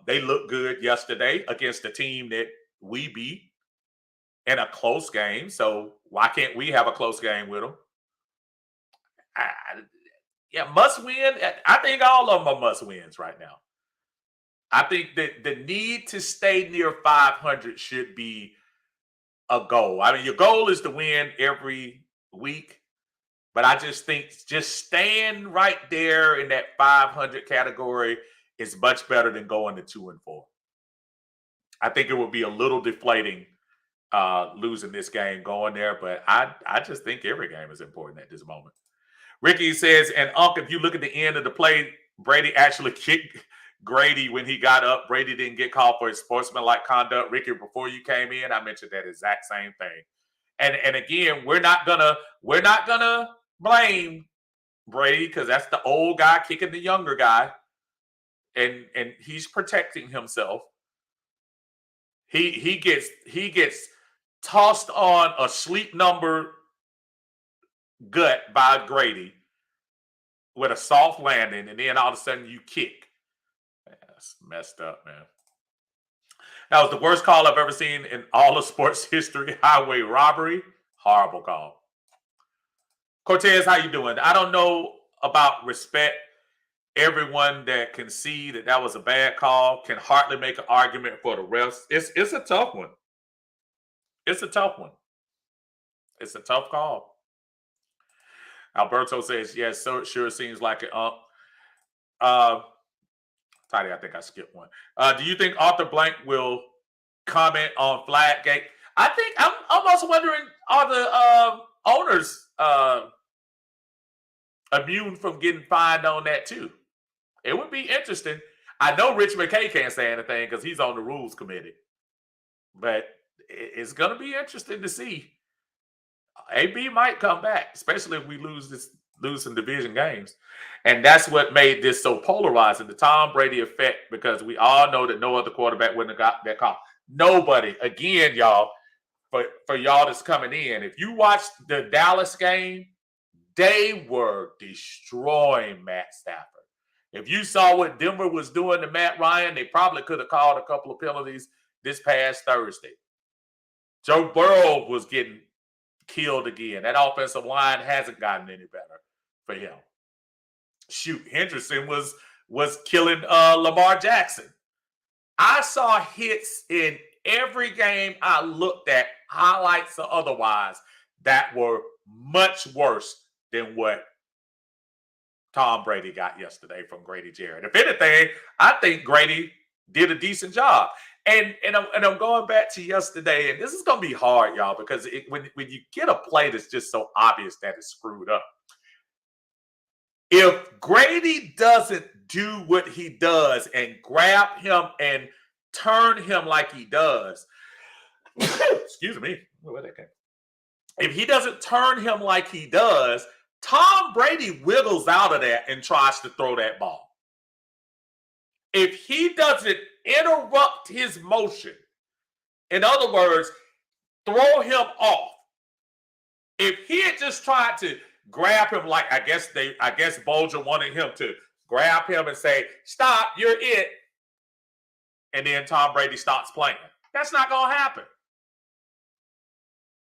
they look good yesterday against a team that we beat in a close game. So why can't we have a close game with them? Yeah, must win. I think all of them are must wins right now. I think that the need to stay near 500 should be a goal. I mean, your goal is to win every week, but I just think just staying right there in that 500 category is much better than going to 2-4. I think it would be a little deflating losing this game going there, but I just think every game is important at this moment. Ricky says, and Unc, if you look at the end of the play, Brady actually kicked Grady when he got up. Brady didn't get called for his sportsmanlike conduct. Ricky, before you came in, I mentioned that exact same thing. And again, we're not gonna blame Brady because that's the old guy kicking the younger guy, and he's protecting himself. He gets tossed on a sleep number gut by Grady with a soft landing, and then all of a sudden you kick. That's messed up, man. That was the worst call I've ever seen in all of sports history. Highway robbery. Horrible call. Cortez, how you doing? I don't know about respect. Everyone that can see that was a bad call can hardly make an argument for the refs. It's a tough one. It's a tough one. It's a tough call. Alberto says, yes, so it sure seems like it. Tidy, I think I skipped one. Do you think Arthur Blank will comment on Flaggate? I think I'm almost wondering, are the owners immune from getting fined on that too? It would be interesting. I know Rich McKay can't say anything because he's on the rules committee, but it's going to be interesting to see. AB might come back, especially if we lose some division games. And that's what made this so polarizing, the Tom Brady effect, because we all know that no other quarterback wouldn't have got that call. Nobody, again, y'all, for y'all that's coming in, if you watched the Dallas game, they were destroying Matt Stafford. If you saw what Denver was doing to Matt Ryan, they probably could have called a couple of penalties this past Thursday. Joe Burrow was getting killed again. That offensive line hasn't gotten any better for him. Shoot, Henderson was killing Lamar Jackson. I saw hits in every game I looked at, highlights or otherwise, that were much worse than what Tom Brady got yesterday from Grady Jarrett. If anything, I think Grady did a decent job. And I'm going back to yesterday, and this is going to be hard, y'all, because when you get a play that's just so obvious that it's screwed up. If Grady doesn't do what he does and grab him and turn him like he does, excuse me, where that came? If he doesn't turn him like he does, Tom Brady wiggles out of that and tries to throw that ball. If he doesn't interrupt his motion, in other words, throw him off. If he had just tried to grab him, like I guess Bolger wanted him to grab him and say, "Stop, you're it," and then Tom Brady stops playing. That's not going to happen.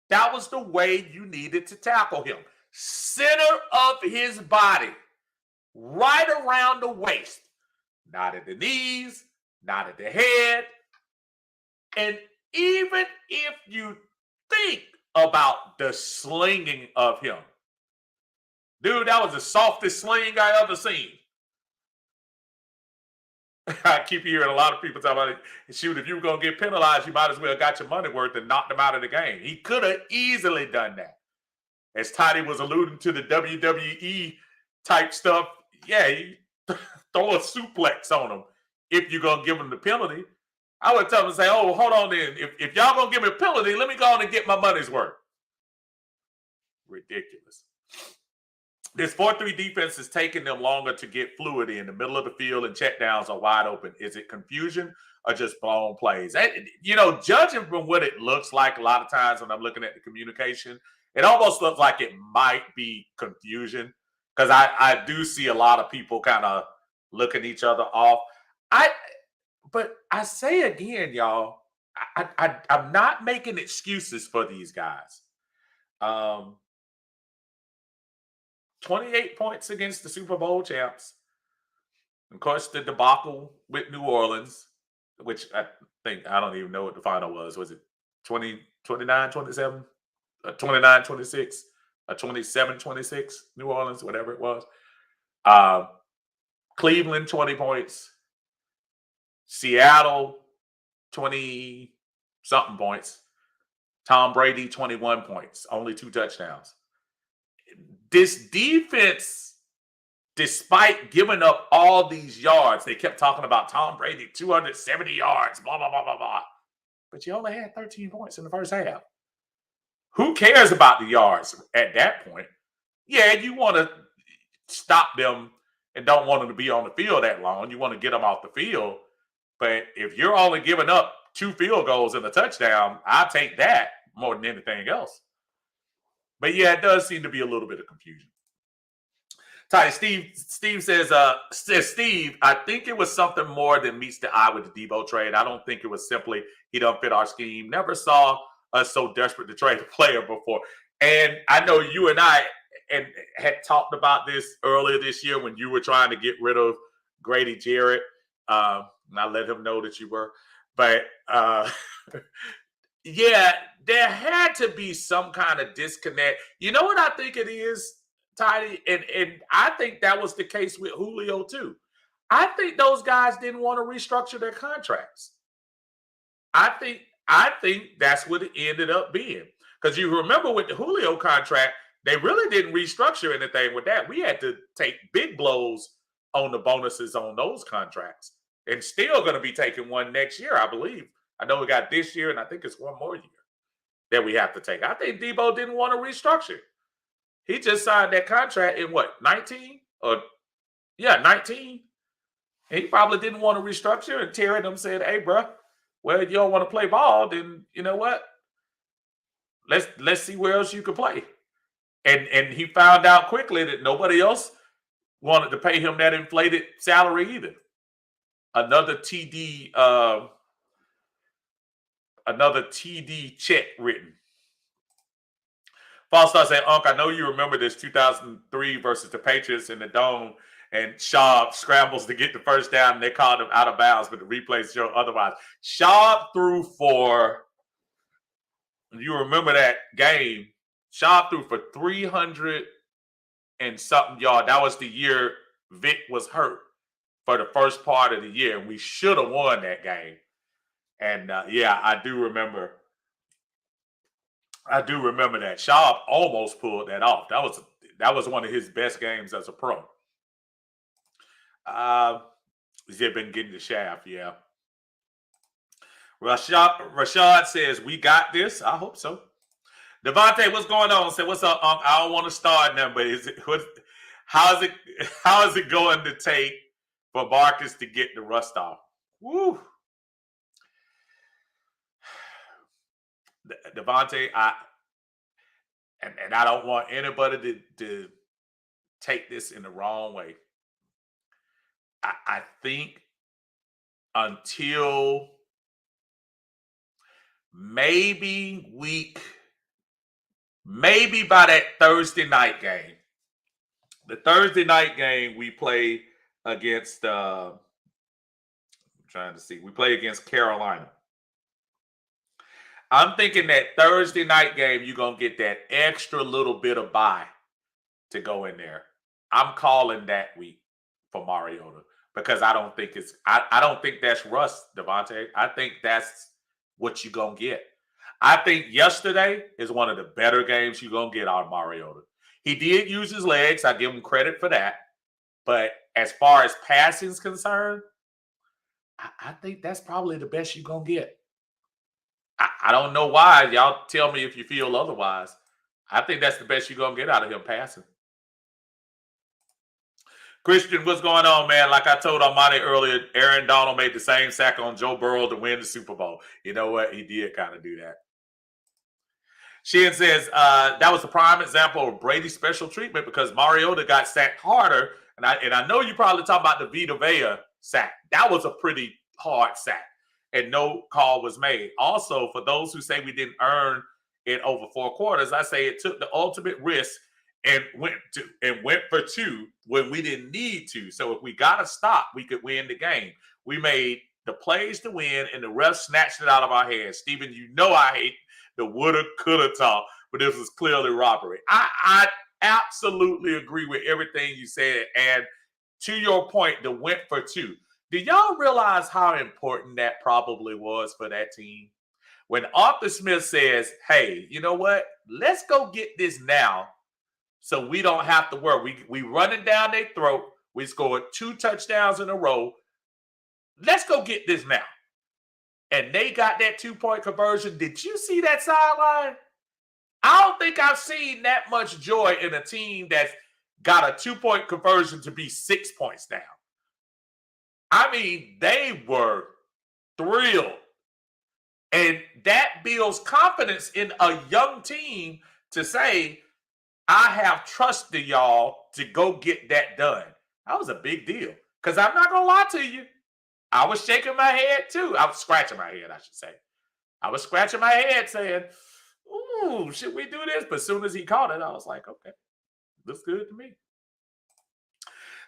That was the way you needed to tackle him. Center of his body, right around the waist. Not at the knees, not at the head. And even if you think about the slinging of him, dude, that was the softest sling I ever seen. I keep hearing a lot of people talk about it. Shoot, if you were going to get penalized, you might as well have got your money worth and knocked him out of the game. He could have easily done that. As Toddy was alluding to the WWE type stuff, yeah, you throw a suplex on him if you're going to give him the penalty. I would tell him, say, oh, hold on then. If y'all going to give me a penalty, let me go on and get my money's worth. Ridiculous. This 4-3 defense is taking them longer to get fluid in the middle of the field, and checkdowns are wide open. Is it confusion or just blown plays? Judging from what it looks like a lot of times when I'm looking at the communication, it almost looks like it might be confusion because I do see a lot of people kind of looking each other off. But I say again, y'all, I'm not making excuses for these guys. 28 points against the Super Bowl champs. Of course, the debacle with New Orleans, which I don't even know what the final was. Was it 20, 29, 27, 29, 26, 27, 26, New Orleans, whatever it was. Cleveland, 20 points. Seattle, 20 something points. Tom Brady, 21 points, only 2 touchdowns. This defense, despite giving up all these yards, they kept talking about Tom Brady, 270 yards, blah, blah, blah, blah, blah. But you only had 13 points in the first half. Who cares about the yards at that point? Yeah, you want to stop them and don't want them to be on the field that long. You want to get them off the field. But if you're only giving up 2 field goals and a touchdown, I'll take that more than anything else. But yeah, it does seem to be a little bit of confusion. Ty, Steve says, Steve, I think it was something more than meets the eye with the Debo trade. I don't think it was simply he don't fit our scheme. Never saw us so desperate to trade a player before. And I know you and I had talked about this earlier this year when you were trying to get rid of Grady Jarrett. And I let him know that you were. But yeah, there had to be some kind of disconnect. You know what I think it is, Tidy? And I think that was the case with Julio too. I think those guys didn't want to restructure their contracts. I think that's what it ended up being. Because you remember with the Julio contract, they really didn't restructure anything with that. We had to take big blows on the bonuses on those contracts. And still going to be taking one next year, I believe. I know we got this year, and I think it's one more year that we have to take. I think Debo didn't want to restructure. He just signed that contract in what, 19? 19. And he probably didn't want to restructure. And Terry and them said, hey, bro, well, you don't want to play ball, then you know what? Let's see where else you can play. And he found out quickly that nobody else wanted to pay him that inflated salary either. Another TD check written. Falstar said, Unc, I know you remember this 2003 versus the Patriots in the Dome, and Shaw scrambles to get the first down, and they called him out of bounds, but the replays show otherwise. Shaw threw for, you remember that game, Shaw threw for 300 and something yards. That was the year Vic was hurt for the first part of the year, and we should have won that game. And yeah, I do remember that. Shaw almost pulled that off. That was one of his best games as a pro. He's been getting the shaft, yeah. Rashad says, we got this. I hope so. Devontae, what's going on? Say, what's up, Unc? I don't want to start now, but how is it going to take for Marcus to get the rust off? Woo. Devontae, I don't want anybody to take this in the wrong way. I think until maybe by that Thursday night game. The Thursday night game we play against we play against Carolina. I'm thinking that Thursday night game, you're going to get that extra little bit of bye to go in there. I'm calling that week for Mariota because I don't think that's rust, Devontae. I think that's what you're going to get. I think yesterday is one of the better games you're going to get out of Mariota. He did use his legs. I give him credit for that. But as far as passing is concerned, I think that's probably the best you're going to get. I don't know why. Y'all tell me if you feel otherwise. I think that's the best you're going to get out of him passing. Christian, what's going on, man? Like I told Armani earlier, Aaron Donald made the same sack on Joe Burrow to win the Super Bowl. You know what? He did kind of do that. Sheehan says that was a prime example of Brady's special treatment because Mariota got sacked harder. And I know you probably talking about the Vita Vea sack. That was a pretty hard sack, and no call was made. Also, for those who say we didn't earn it over 4 quarters, I say it took the ultimate risk and went for 2 when we didn't need to. So if we got to stop, we could win the game. We made the plays to win, and the refs snatched it out of our hands. Steven, you know I hate the woulda, coulda talk, but this was clearly robbery. I absolutely agree with everything you said. And to your point, the went for 2. Do y'all realize how important that probably was for that team? When Arthur Smith says, hey, you know what? Let's go get this now so we don't have to worry. We running down their throat. We scored 2 touchdowns in a row. Let's go get this now. And they got that 2-point conversion. Did you see that sideline? I don't think I've seen that much joy in a team that's got a 2-point conversion to be 6 points down. I mean, they were thrilled. And that builds confidence in a young team to say, I have trusted y'all to go get that done. That was a big deal. Because I'm not going to lie to you. I was shaking my head too. I was scratching my head, I should say. I was scratching my head saying, ooh, should we do this? But as soon as he caught it, I was like, okay, looks good to me.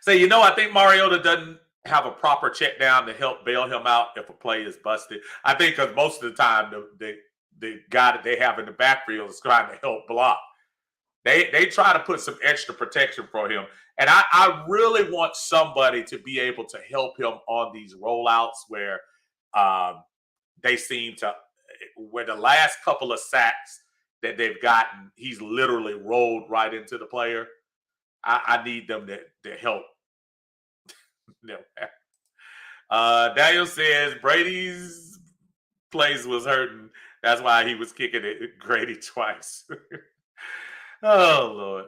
So, I think Mariota doesn't have a proper check down to help bail him out if a play is busted. I think because most of the time, the guy that they have in the backfield is trying to help block. They try to put some extra protection for him. And I really want somebody to be able to help him on these rollouts where they seem to, where the last couple of sacks that they've gotten, he's literally rolled right into the player. I need them to help. Daniel says Brady's plays was hurting. That's why he was kicking it Grady twice. Oh, Lord.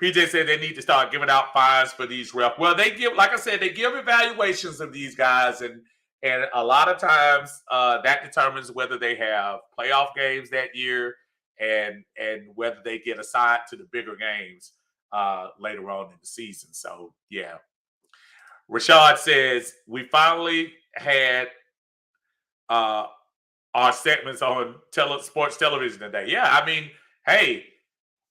PJ said they need to start giving out fines for these refs. Well, they give, like I said, they give evaluations of these guys, and a lot of times that determines whether they have playoff games that year and whether they get assigned to the bigger games later on in the season. So, yeah. Rashad says, we finally had our segments on sports television today. Yeah, I mean, hey,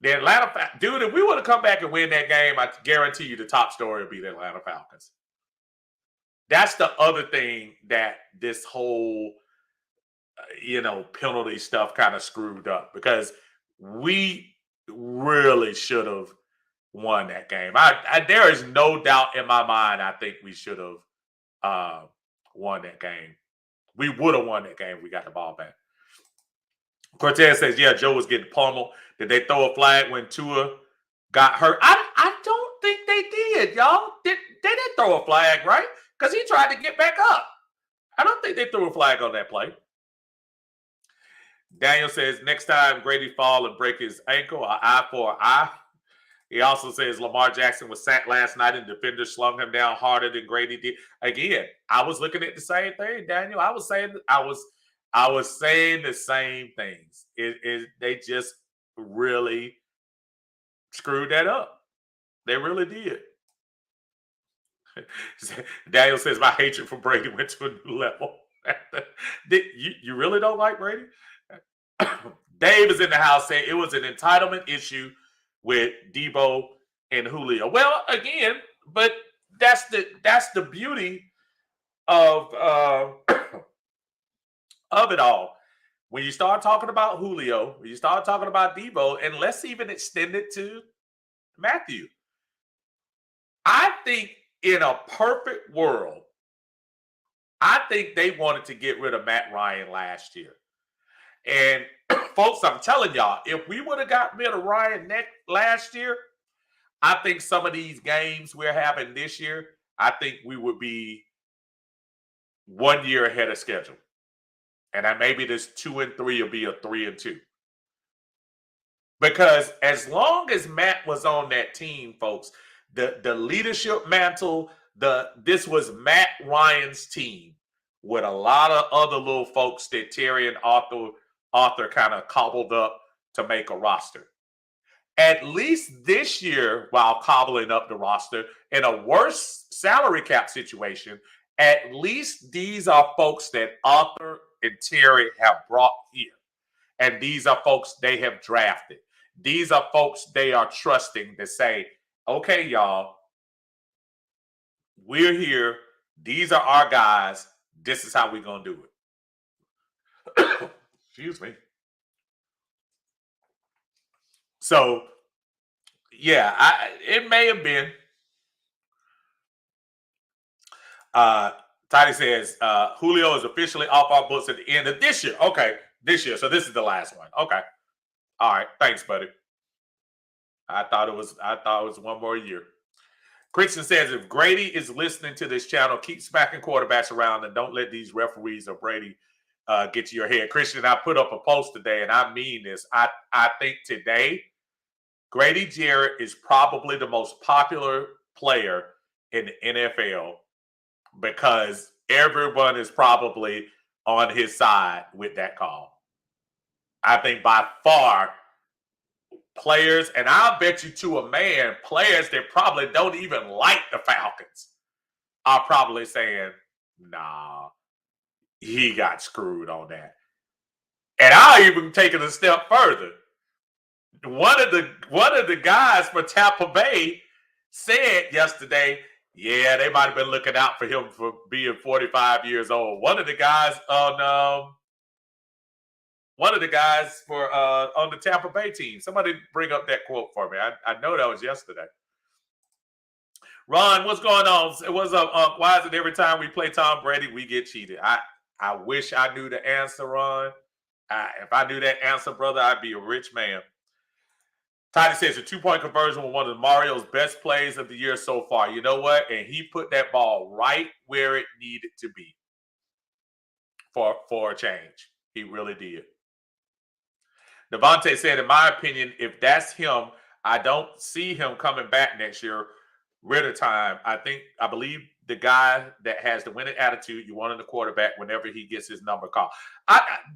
the Atlanta dude, if we would have come back and win that game, I guarantee you the top story would be the Atlanta Falcons. That's the other thing that this whole, penalty stuff kind of screwed up because we really should have won that game. There is no doubt in my mind. I think we should have won that game. We would have won that game if we got the ball back. Cortez says, yeah, Joe was getting pummeled. Did they throw a flag when Tua got hurt? I don't think they did, y'all. They didn't throw a flag, right? Because he tried to get back up. I don't think they threw a flag on that play. Daniel says, next time Grady fall and break his ankle, an eye for an eye. He also says Lamar Jackson was sacked last night and defenders slung him down harder than Grady did. Again, I was looking at the same thing, Daniel. I was saying the same things. They just really screwed that up. They really did. Daniel says my hatred for Brady went to a new level. You really don't like Brady? Dave is in the house saying it was an entitlement issue with Debo and Julio. Well, again, but that's the beauty of it all. When you start talking about Julio, when you start talking about Debo, and let's even extend it to Matthew. I think in a perfect world, I think they wanted to get rid of Matt Ryan last year. And folks, I'm telling y'all, if we would have gotten rid of Ryan last year, I think some of these games we're having this year, I think we would be 1 year ahead of schedule. And maybe this 2-3 will be a 3-2. Because as long as Matt was on that team, folks, the leadership mantle. This was Matt Ryan's team with a lot of other little folks that Terry and Arthur kind of cobbled up to make a roster. At least this year, while cobbling up the roster in a worse salary cap situation, at least these are folks that Arthur and Terry have brought here. And these are folks they have drafted. These are folks they are trusting to say, okay, y'all, we're here. These are our guys. This is how we're going to do it. Excuse me. So, yeah, it may have been. Toddy says, Julio is officially off our books at the end of this year. Okay, this year. So this is the last one. Okay. All right. Thanks, buddy. I thought it was one more year. Christian says, if Grady is listening to this channel, keep smacking quarterbacks around and don't let these referees or Brady get to your head. Christian, I put up a post today, and I mean this. I think today, Grady Jarrett is probably the most popular player in the NFL because everyone is probably on his side with that call. I think by far, players, and I'll bet you to a man, players that probably don't even like the Falcons are probably saying, nah, he got screwed on that. And I'll even take it a step further. One of the guys for Tampa Bay said yesterday, yeah, they might have been looking out for him for being 45 years old. One of the guys on the Tampa Bay team. Somebody bring up that quote for me. I know that was yesterday. Ron, what's going on? What's up? Why is it every time we play Tom Brady, we get cheated? I wish I knew the answer, Ron. If I knew that answer, brother, I'd be a rich man. Toddy says a 2-point conversion was one of Mario's best plays of the year so far. You know what? And he put that ball right where it needed to be for a change. He really did. Devontae said, in my opinion, if that's him, I don't see him coming back next year. Ritter time. I believe the guy that has the winning attitude, you want in the quarterback whenever he gets his number called.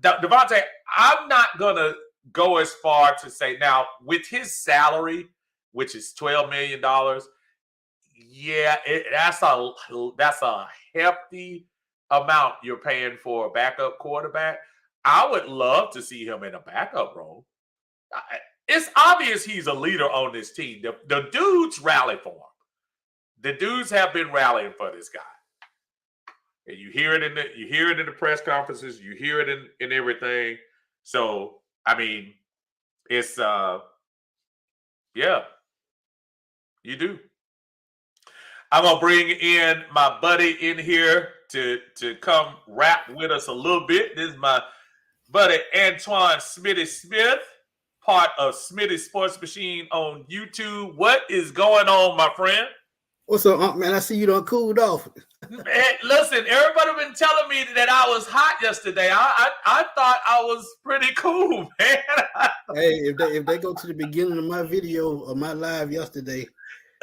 Devontae, I'm not going to go as far to say now with his salary, which is $12 million. Yeah, that's a hefty amount you're paying for a backup quarterback. I would love to see him in a backup role. It's obvious he's a leader on this team. The dudes rally for him. The dudes have been rallying for this guy. And you hear it in the press conferences. You hear it in everything. So I mean, it's yeah, you do. I'm gonna bring in my buddy in here to come rap with us a little bit. This is my buddy Antoine Smitty Smith, part of Smitty Sports Machine on YouTube. What is going on, my friend? What's up, man? I see you done cooled off. Man, listen, everybody been telling me that I was hot yesterday. I thought I was pretty cool, man. Hey, if they go to the beginning of my video or my live yesterday,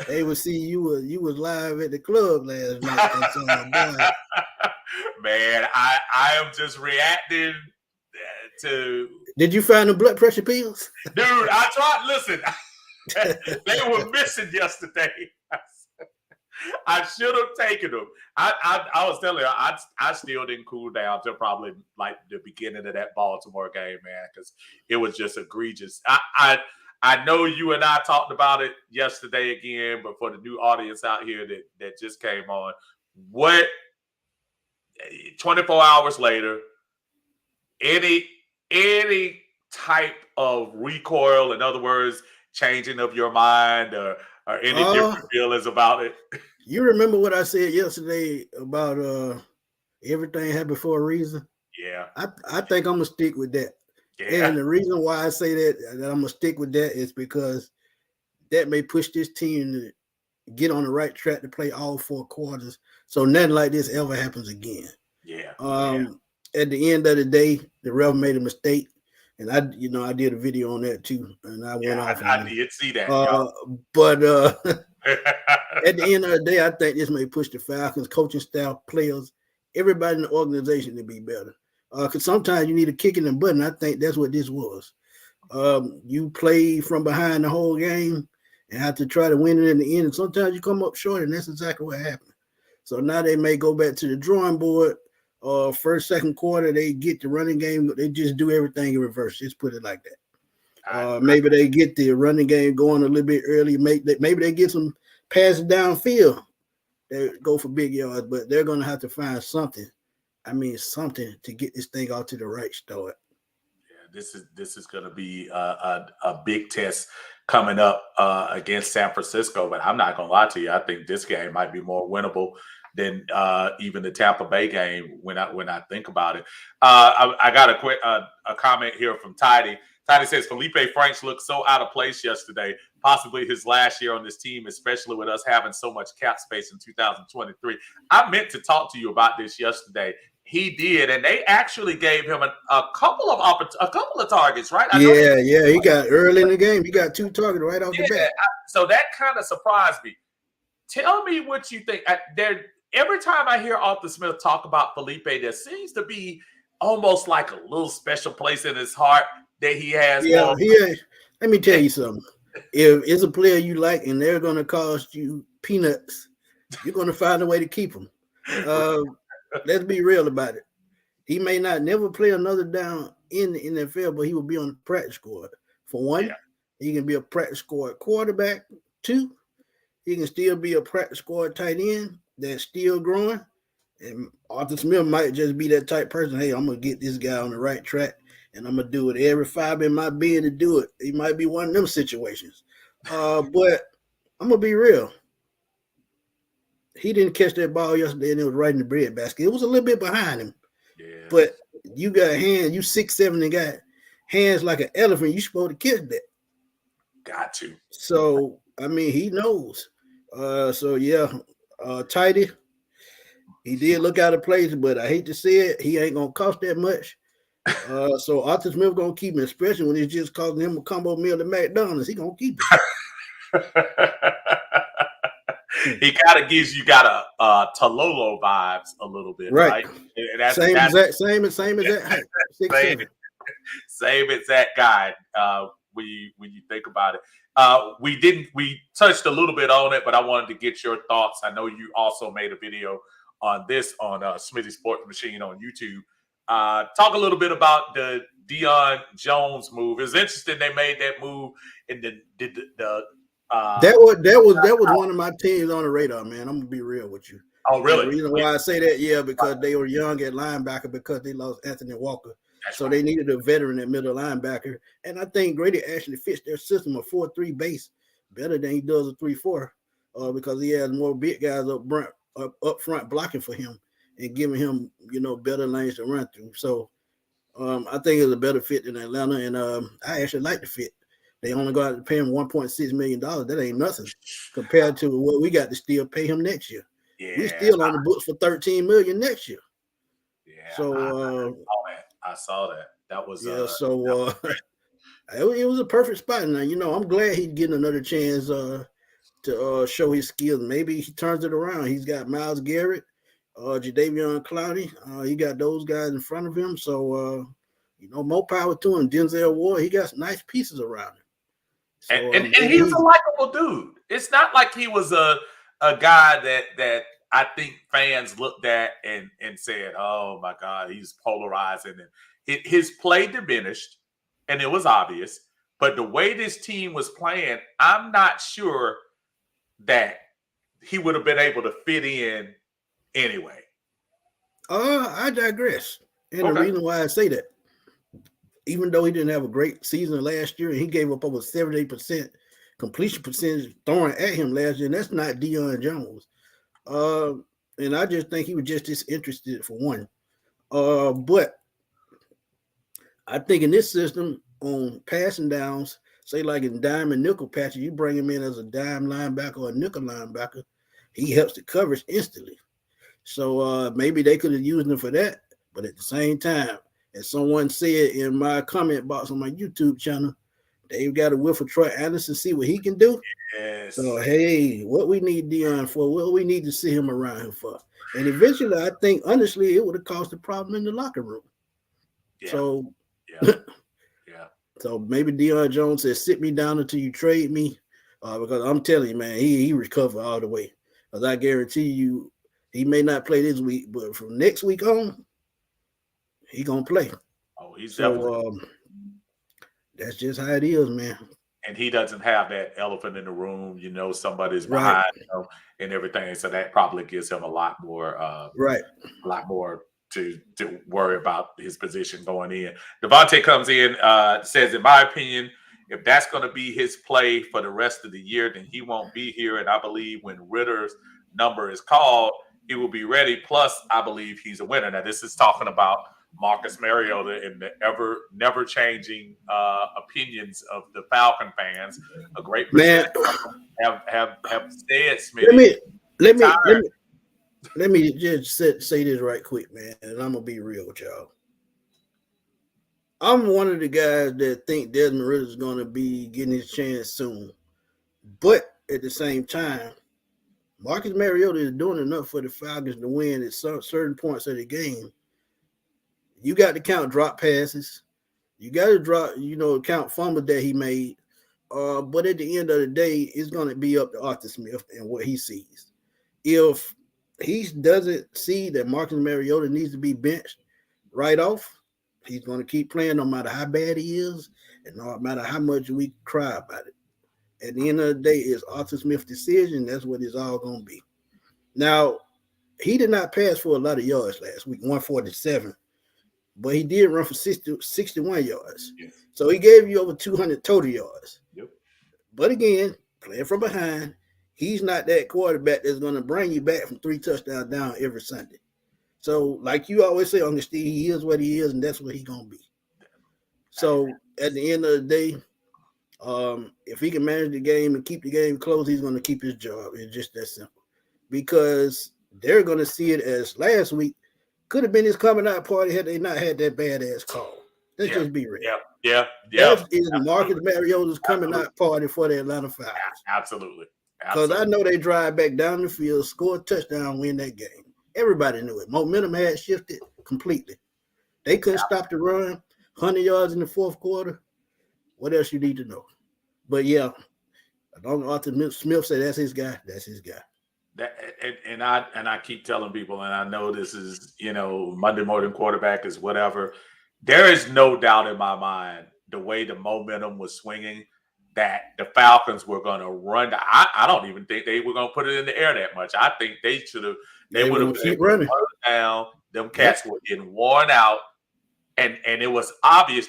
they would see you was live at the club last night. Man, I am just reacting to. Did you find the blood pressure pills? Dude, I tried. Listen, they were missing yesterday. I should have taken them. I was telling you, I still didn't cool down till probably like the beginning of that Baltimore game, man, because it was just egregious. I know you and I talked about it yesterday again, but for the new audience out here that just came on, what 24 hours later, any type of recoil, in other words, changing of your mind or any different feelings about it? You remember what I said yesterday about everything happened for a reason? Yeah. I think I'm gonna stick with that. Yeah. And the reason why I say that I'm gonna stick with that is because that may push this team to get on the right track to play all 4 quarters. So nothing like this ever happens again. Yeah. At the end of the day, the ref made a mistake. And I did a video on that too. And I went off. I did see that. But At the end of the day, I think this may push the Falcons, coaching staff, players, everybody in the organization to be better. Because sometimes you need a kick in the button. I think that's what this was. You play from behind the whole game and have to try to win it in the end. And sometimes you come up short, and that's exactly what happened. So now they may go back to the drawing board. First, second quarter, they get the running game. They just do everything in reverse. Just put it like that. Maybe they get the running game going a little bit early. Maybe they get some passes downfield. They go for big yards, but they're going to have to find something. Something to get this thing out to the right start. Yeah, this is going to be a big test coming up against San Francisco. But I'm not going to lie to you. I think this game might be more winnable than even the Tampa Bay game when I think about it. I got a quick a comment here from Tidy. Tidy says Felipe Franks looked so out of place yesterday, possibly his last year on this team, especially with us having so much cap space in 2023. I meant to talk to you about this yesterday. He did, and they actually gave him a couple of targets, right? Yeah, he got early in the game. He got 2 targets right off the bat. So that kind of surprised me. Tell me what you think. Every time I hear Arthur Smith talk about Felipe, there seems to be almost like a little special place in his heart that he has. Yeah. Let me tell you something. If it's a player you like and they're going to cost you peanuts, you're going to find a way to keep them. Let's be real about it. He may not never play another down in the NFL, but he will be on the practice squad. For one, he can be a practice squad quarterback. 2, he can still be a practice squad tight end that's still growing. And Arthur Smith might just be that type person. Hey, I'm going to get this guy on the right track, and I'm going to do it every fiber in my being to do it. He might be one of them situations. But I'm going to be real. He didn't catch that ball yesterday, and it was right in the breadbasket. It was a little bit behind him. Yeah. But you got hands. You 6'7" and got hands like an elephant. You're supposed to catch that. Got to. So, he knows. Tidy, he did look out of place, but I hate to say it, he ain't going to cost that much. So Arthur Smith going to keep him, especially when it's just costing him a combo meal at McDonald's. He going to keep it. He kind of gives you got a Talolo vibes a little bit, right? Same exact height. Same exact guy. When you think about it, we touched a little bit on it, but I wanted to get your thoughts. I know you also made a video on this on Smitty Sports Machine on YouTube. Talk a little bit about the Deion Jones move. It's interesting they made that move, and that was one of my teams on the radar, man. I'm gonna be real with you. Oh, really? The reason why I say that, because they were young at linebacker because they lost Anthony Walker. So they needed a veteran at middle linebacker. And I think Grady actually fits their system of 4-3 base better than he does a 3-4 because he has more big guys up front blocking for him and giving him, better lanes to run through. So I think it's a better fit than Atlanta. And I actually like the fit. They only got to pay him $1.6 million. That ain't nothing compared to what we got to still pay him next year. Yeah, we're still on the books for $13 million next year. Yeah. So I saw that. That was it was a perfect spot. Now, I'm glad he's getting another chance to show his skills. Maybe he turns it around. He's got Myles Garrett, Jadeveon Clowney. He got those guys in front of him. So, more power to him. Denzel Ward, he got some nice pieces around him. So, and he's a likable dude. It's not like he was a guy that I think fans looked at and said, "Oh my God, he's polarizing." And his play diminished, and it was obvious. But the way this team was playing, I'm not sure that he would have been able to fit in anyway. I digress. And the reason why I say that, even though he didn't have a great season last year, and he gave up over 78% completion percentage throwing at him last year, and that's not Deion Jones. And I just think he was just disinterested for one. But I think in this system on passing downs, say like in dime and nickel patches, you bring him in as a dime linebacker or a nickel linebacker, he helps the coverage instantly. So maybe they could have used him for that. But at the same time, as someone said in my comment box on my YouTube channel, They've got a whiff of Troy Anderson, see what he can do. So, Yes. hey, what we need Dion for, what we need to see him around here for. And eventually, I think, honestly, it would have caused a problem in the locker room. Yeah. So, Yeah. Yeah. so maybe Deion Jones says, sit me down until you trade me. Because I'm telling you, man, he recovered all the way. Because I guarantee you, he may not play this week, but from next week on, he going to play. Oh, he's definitely. So, that's just how it is, man. And he doesn't have that elephant in the room, somebody's Right, behind him and everything. So that probably gives him a lot more right. to worry about his position going in. Devontae comes in, says, in my opinion, if that's going to be his play for the rest of the year, then he won't be here. And I believe when Ritter's number is called, he will be ready. Plus, I believe he's a winner. Now, this is talking about Marcus Mariota and the never changing opinions of the Falcon fans. A great percentage have said, Smitty. Let me just say this right quick, man, and I'm gonna be real with y'all. I'm one of the guys that think Desmond Ridder is gonna be getting his chance soon, but at the same time, Marcus Mariota is doing enough for the Falcons to win at certain points of the game. You got to count drop passes. You got to count fumbles that he made. But at the end of the day, it's going to be up to Arthur Smith and what he sees. If he doesn't see that Marcus Mariota needs to be benched right off, he's going to keep playing no matter how bad he is and no matter how much we cry about it. At the end of the day, it's Arthur Smith's decision. That's what it's all going to be. Now, he did not pass for a lot of yards last week, 147. But he did run for 61 yards. Yes. So he gave you over 200 total yards. Yep. But again, playing from behind, he's not that quarterback that's going to bring you back from 3 touchdowns down every Sunday. So, like you always say, Uncle Steve, he is what he is, and that's what he's going to be. So, at the end of the day, if he can manage the game and keep the game close, he's going to keep his job. It's just that simple. Because they're going to see it as last week could have been his coming out party had they not had that badass call. Let's just be real. Yeah. That is Marcus Mariota's coming out party for the Atlanta Falcons. Absolutely. Because I know they drive back down the field, score a touchdown, win that game. Everybody knew it. Momentum had shifted completely. They couldn't stop the run. 100 yards in the fourth quarter. What else you need to know? But yeah, as long as Arthur Smith said that's his guy, that's his guy. And I keep telling people, and I know this is, Monday morning quarterback is whatever. There is no doubt in my mind the way the momentum was swinging that the Falcons were going to run. I don't even think they were going to put it in the air that much. I think they should have. They would have keep running down. Them cats were getting worn out, and it was obvious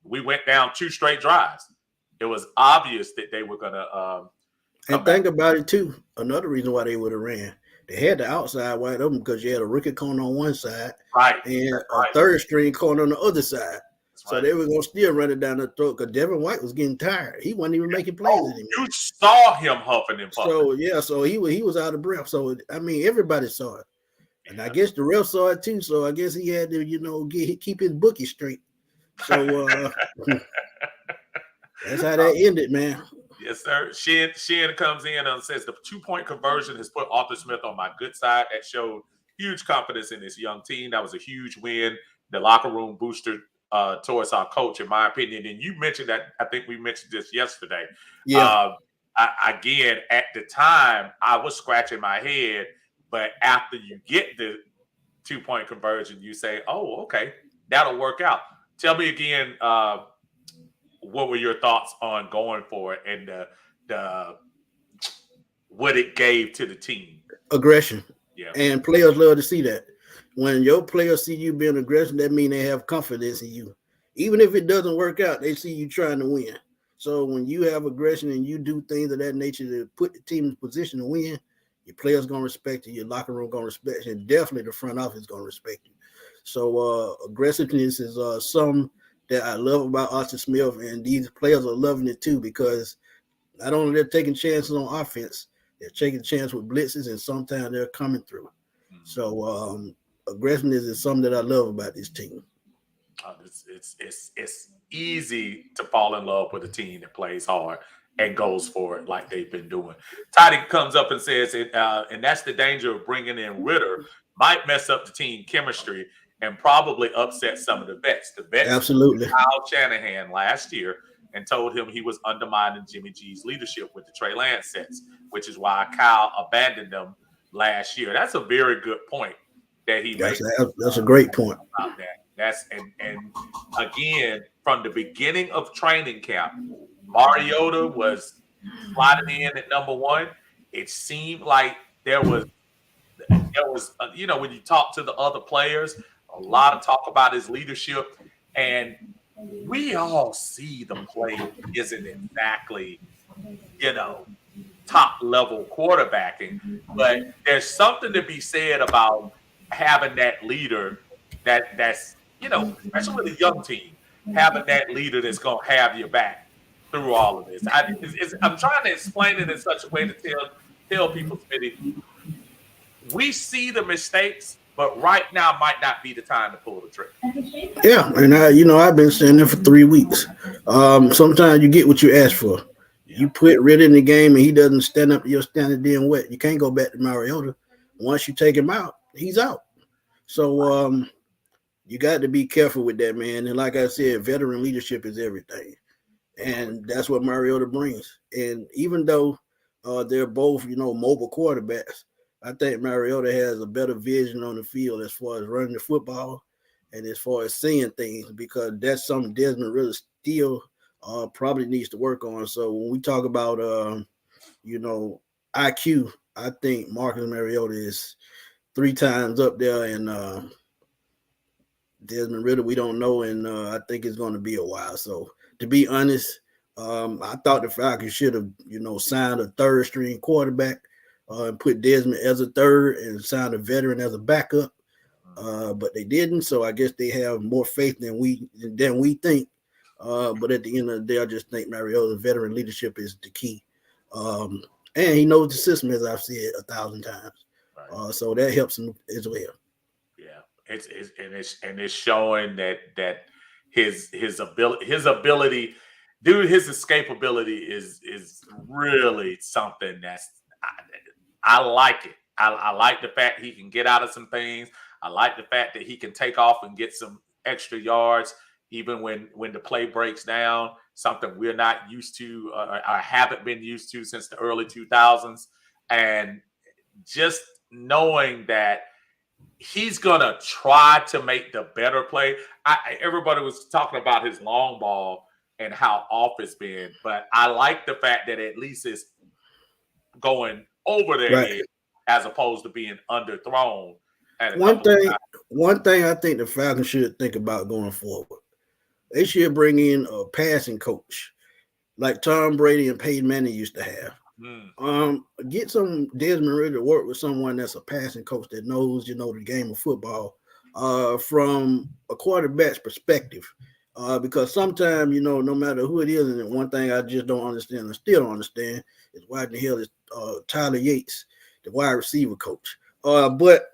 we went down 2 straight drives. It was obvious that they were going to. And think about it too. Another reason why they would have ran, they had the outside wide open because you had a rookie corner on one side, right, and a third string corner on the other side. So right. They were gonna still run it down the throat because Devin White was getting tired. He wasn't even making plays anymore. You saw him huffing and puffing. So he was out of breath. So I mean, everybody saw it, and I guess the ref saw it too. So I guess he had to keep his bookie straight. So that's how that ended, man. Yes, sir. Shin comes in and says the 2-point conversion has put Arthur Smith on my good side. That showed huge confidence in this young team. That was a huge win. The locker room booster towards our coach, in my opinion. And you mentioned that. I think we mentioned this yesterday. Yeah. Again, at the time, I was scratching my head. But after you get the 2-point conversion, you say, "Oh, okay, that'll work out." Tell me again. What were your thoughts on going for it and the what it gave to the team? Aggression. Yeah. And players love to see that. When your players see you being aggressive, that means they have confidence in you. Even if it doesn't work out, they see you trying to win. So when you have aggression and you do things of that nature to put the team in position to win, your players going to respect you, your locker room going to respect you, and definitely the front office going to respect you. So aggressiveness is something that I love about Arthur Smith, and these players are loving it too because not only they're taking chances on offense, they're taking chances with blitzes, and sometimes they're coming through. So aggressiveness is something that I love about this team. It's easy to fall in love with a team that plays hard and goes for it like they've been doing. Toddy comes up and says, and that's the danger of bringing in Ritter. Might mess up the team chemistry and probably upset some of the vets. The vets Absolutely. Kyle Shanahan last year and told him he was undermining Jimmy G's leadership with the Trey Lance sets, which is why Kyle abandoned them last year. That's a very good point that he made. That's a great point about that. That's and again, from the beginning of training camp, Mariota was slotted in at number one. It seemed like there was when you talk to the other players, a lot of talk about his leadership, and we all see the play isn't exactly top level quarterbacking, but there's something to be said about having that leader that's especially with a young team, having that leader that's going to have your back through all of this. I'm trying to explain it in such a way to tell people, Smitty, we see the mistakes, but right now might not be the time to pull the trigger. Yeah, and I've been saying that for 3 weeks. Sometimes you get what you ask for. You put Rid in the game and he doesn't stand up to your standard being wet. You can't go back to Mariota. Once you take him out, he's out. So you got to be careful with that, man. And like I said, veteran leadership is everything. And that's what Mariota brings. And even though they're both, mobile quarterbacks, I think Mariota has a better vision on the field as far as running the football and as far as seeing things, because that's something Desmond really still probably needs to work on. So when we talk about, IQ, I think Marcus Mariota is 3 times up there, and Desmond Ritter, we don't know, and I think it's going to be a while. So to be honest, I thought the Falcons should have, signed a third-string quarterback and put Desmond as a third and signed a veteran as a backup, but they didn't. So I guess they have more faith than we think. But at the end of the day, I just think Mariota's veteran leadership is the key, and he knows the system, as I've said 1,000 times. Right. So that helps him as well. Yeah, it's showing that his ability, dude, his escapability is really something that's. I like it. I like the fact he can get out of some things. I like the fact that he can take off and get some extra yards, even when the play breaks down, something we're not used to or haven't been used to since the early 2000s. And just knowing that he's going to try to make the better play. Everybody was talking about his long ball and how off it's been, but I like the fact that at least it's going over their head as opposed to being underthrown. One thing I think the Falcons should think about going forward, they should bring in a passing coach like Tom Brady and Peyton Manning used to have. Get some Desmond Ritter to work with someone that's a passing coach that knows, the game of football from a quarterback's perspective. Because sometimes, no matter who it is, and one thing I just don't understand and still don't understand is why the hell is Tyler Yates, the wide receiver coach. But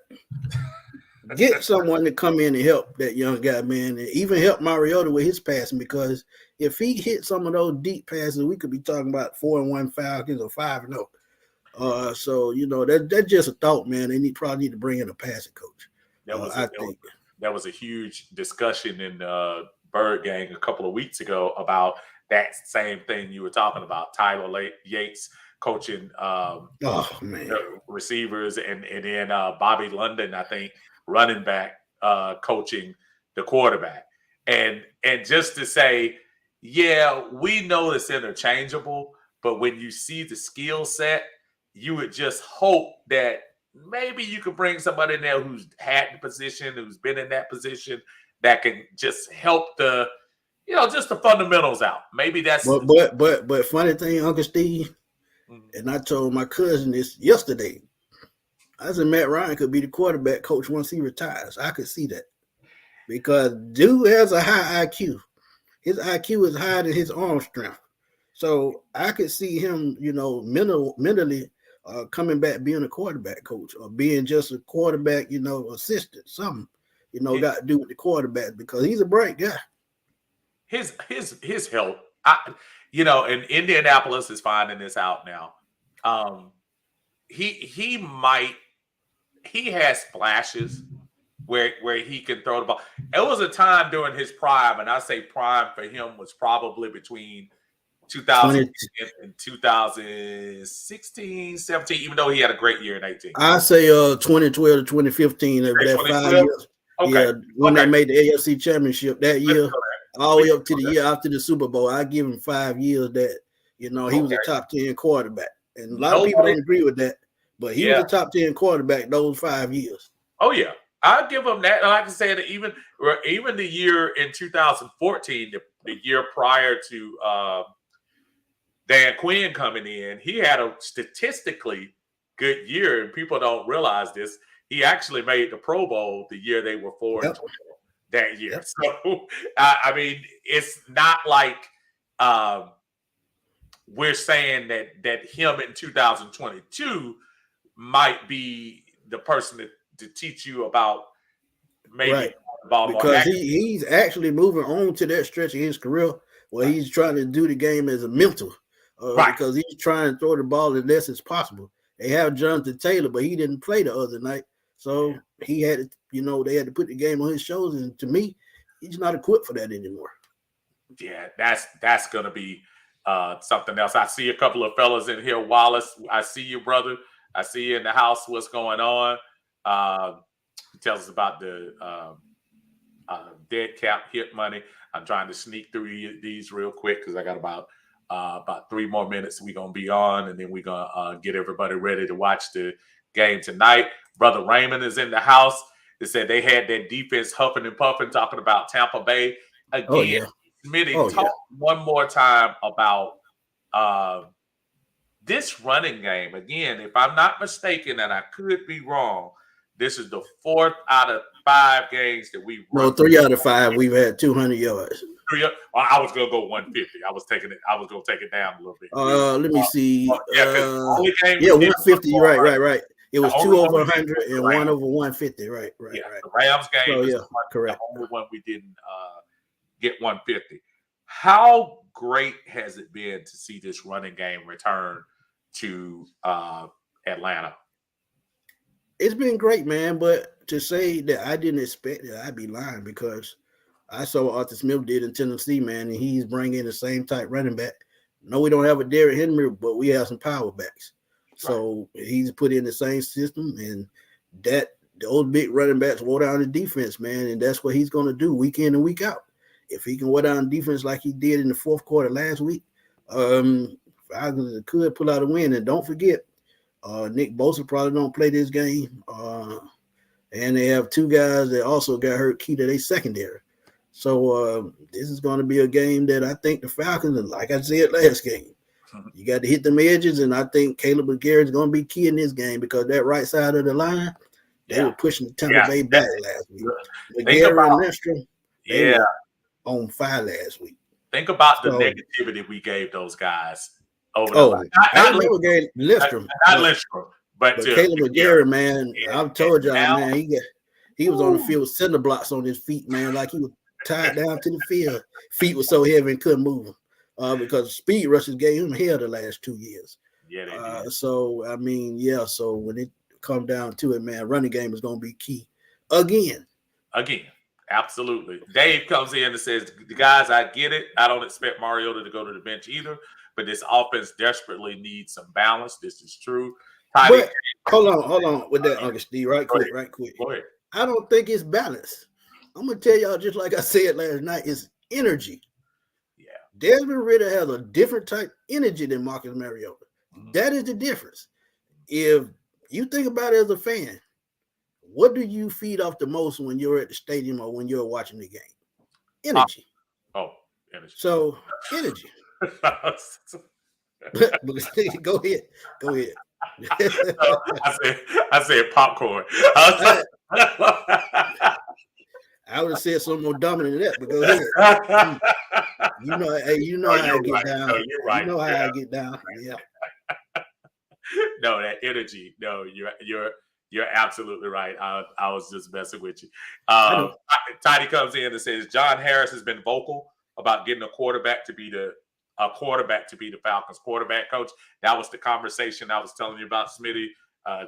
get someone to come in and help that young guy, man, and even help Mariota with his passing, because if he hit some of those deep passes, we could be talking about 4-1 Falcons or 5-0. So, that's just a thought, man. They probably need to bring in a passing coach. There was a huge discussion in Bird Gang a couple of weeks ago about that same thing you were talking about, Tyler Yates coaching receivers, and then Bobby London, I think, running back, coaching the quarterback. And just to say, yeah, we know it's interchangeable, but when you see the skill set, you would just hope that maybe you could bring somebody in there who's had the position, who's been in that position, that can just help the, just the fundamentals out. Maybe that's. But funny thing, Uncle Steve, and I told my cousin this yesterday. I said Matt Ryan could be the quarterback coach once he retires. I could see that, because dude has a high IQ. His IQ is higher than his arm strength. So I could see him, mentally coming back being a quarterback coach, or being just a quarterback, assistant, something. got to do with the quarterback because he's a bright guy. His health, and Indianapolis is finding this out now. He has flashes where he can throw the ball. It was a time during his prime, and I say prime for him was probably between 2000 and 2016, 17, even though he had a great year in 18. I say 2012 to 2015, that 5 years. Okay. Yeah, when they made the AFC Championship that year, all the way up to the year after the Super Bowl, I give him 5 years that, he was a top 10 quarterback. And a lot of people don't agree with that, but he was a top 10 quarterback those 5 years. Oh, yeah. I'll give him that. Like I said, even the year in 2014, the year prior to Dan Quinn coming in, he had a statistically good year, and people don't realize this. He actually made the Pro Bowl the year they were 4-12 that year. Yep. So, I mean, it's not like we're saying that him in 2022 might be the person to teach you about maybe ball because he's actually moving on to that stretch of his career where he's trying to do the game as a mental. Because he's trying to throw the ball as less as possible. They have Jonathan Taylor, but he didn't play the other night. So he had to, they had to put the game on his shoulders. And to me, he's not equipped for that anymore. Yeah, that's going to be something else. I see a couple of fellas in here. Wallace, I see you, brother. I see you in the house. What's going on? Tell us about the dead cap hit money. I'm trying to sneak through these real quick because I got about 3 more minutes. We're going to be on, and then we're going to get everybody ready to watch the game tonight. Brother Raymond is in the house. They said they had their defense huffing and puffing, talking about Tampa Bay. Again, Smitty, talk one more time about this running game. Again, if I'm not mistaken, and I could be wrong, this is the 4th out of 5 games that we run. No, 3 out of 5 we've had 200 yards. I was gonna go 150. I was gonna take it down a little bit. Let me see. 150. Right. It was 2 over 100 and 1 over 150. Right. The Rams game is correct. The only one we didn't get 150. How great has it been to see this running game return to Atlanta? It's been great, man. But to say that I didn't expect it, I'd be lying because I saw what Arthur Smith did in Tennessee, man, and he's bringing the same type running back. No, we don't have a Derrick Henry, but we have some power backs. So he's put in the same system, and those big running backs wore down the defense, man, and that's what he's going to do week in and week out. If he can wear down defense like he did in the 4th quarter last week, Falcons could pull out a win. And don't forget, Nick Bosa probably don't play this game, and they have 2 guys that also got hurt key to their secondary. So this is going to be a game that I think the Falcons, like I said last game, you got to hit them edges, and I think Caleb McGarrett is going to be key in this game because that right side of the line, they were pushing the Tampa Bay back last week. McGarrett and Lindstrom, they were on fire last week. Think about the negativity we gave those guys over the line. Not Lindstrom. Not Lindstrom, but Caleb McGarrett, man, I've told y'all, man, he was on the field with cinder blocks on his feet, man, like he was tied down to the field. Feet were so heavy and couldn't move them because speed rushes gave him hell the last 2 years. Yeah, they did. So, I mean, so when it comes down to it, man, running game is going to be key. Again. Absolutely. Dave comes in and says, guys, I get it. I don't expect Mariota to go to the bench either, but this offense desperately needs some balance. This is true. But, hold on with that, Uncle Steve, right quick. Go ahead. I don't think it's balance. I'm going to tell y'all, just like I said last night, it's energy. Yeah. Desmond Ridder has a different type energy than Marcus Mariota. Mm-hmm. That is the difference. If you think about it as a fan, what do you feed off the most when you're at the stadium or when you're watching the game? Energy. Energy. So, energy. Go ahead. I said popcorn. I would have said something more dominant than that, but go ahead. You know how I get down. No, you're right. You know how I get down. Yeah. No, that energy. No, You're absolutely right. I was just messing with you. I know. Tidy comes in and says John Harris has been vocal about getting a quarterback to be the Falcons quarterback coach. That was the conversation I was telling you about, Smitty.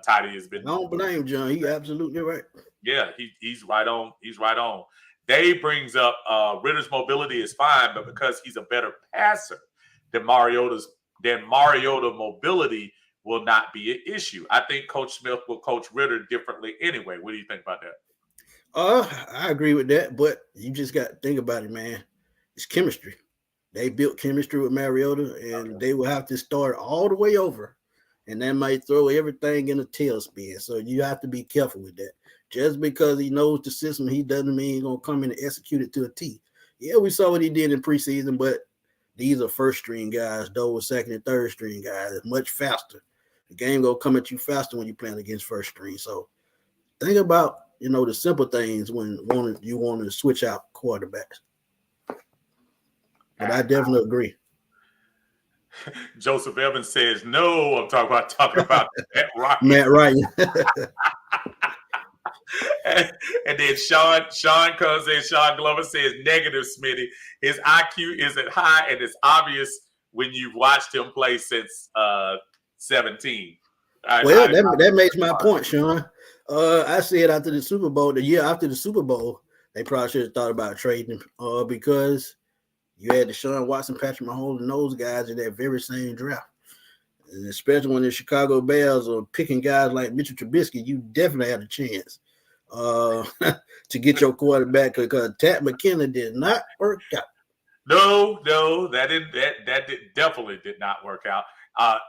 Tidy has been. I don't blame John. He absolutely right. Yeah, he's right on. He's right on. Dave brings up Ritter's mobility is fine, but because he's a better passer than Mariota mobility will not be an issue. I think Coach Smith will coach Ritter differently anyway. What do you think about that? I agree with that, but you just got to think about it, man. It's chemistry. They built chemistry with Mariota, and they will have to start all the way over, and that might throw everything in a tailspin. So you have to be careful with that. Just because he knows the system, he doesn't mean he's gonna come in and execute it to a T. Yeah, we saw what he did in preseason, but these are first string guys. Those second and third string guys. It's much faster. The game gonna come at you faster when you're playing against first string. So think about the simple things when you want to switch out quarterbacks. But I definitely agree. Joseph Evans says no. I'm talking about Matt Ryan. Matt Ryan. And then Sean comes in. Sean Glover says negative, Smitty. His IQ isn't high, and it's obvious when you've watched him play since 17. That makes my point, Sean. I said after the Super Bowl, the year after the Super Bowl, they probably should have thought about trading him because you had Deshaun Watson, Patrick Mahomes, and those guys in that very same draft. And especially when the Chicago Bears are picking guys like Mitchell Trubisky, you definitely had a chance to get your quarterback because Tat McKinnon did not work out. No, that definitely did not work out.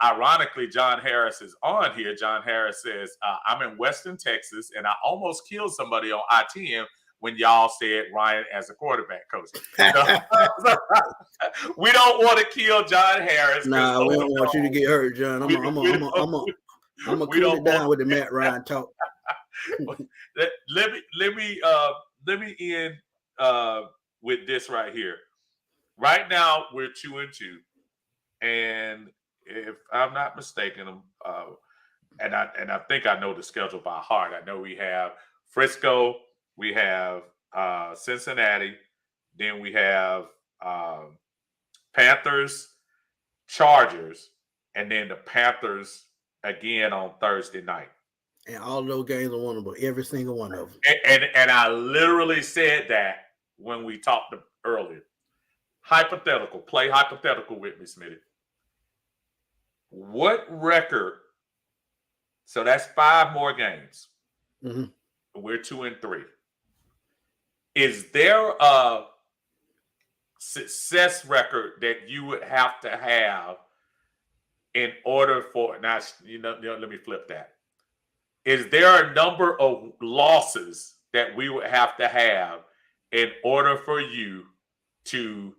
Ironically, John Harris is on here. John Harris says, I'm in Western Texas, and I almost killed somebody on I-10 when y'all said Ryan as a quarterback coach. We don't want to kill John Harris. Nah, we don't want you to get hurt, John. I'm gonna cool it down with the Matt Ryan talk. let me end with this right here. Right now, we're 2-2, and if I'm not mistaken, and I think I know the schedule by heart. I know we have Frisco, we have Cincinnati, then we have Panthers, Chargers, and then the Panthers again on Thursday night. And all those games are winnable, every single one of them. And I literally said that when we talked earlier. Play hypothetical with me, Smitty. What record? So that's 5 more games. Mm-hmm. We're 2-3. Is there a success record that you would have to have in order for now? Let me flip that. Is there a number of losses that we would have to have in order for you to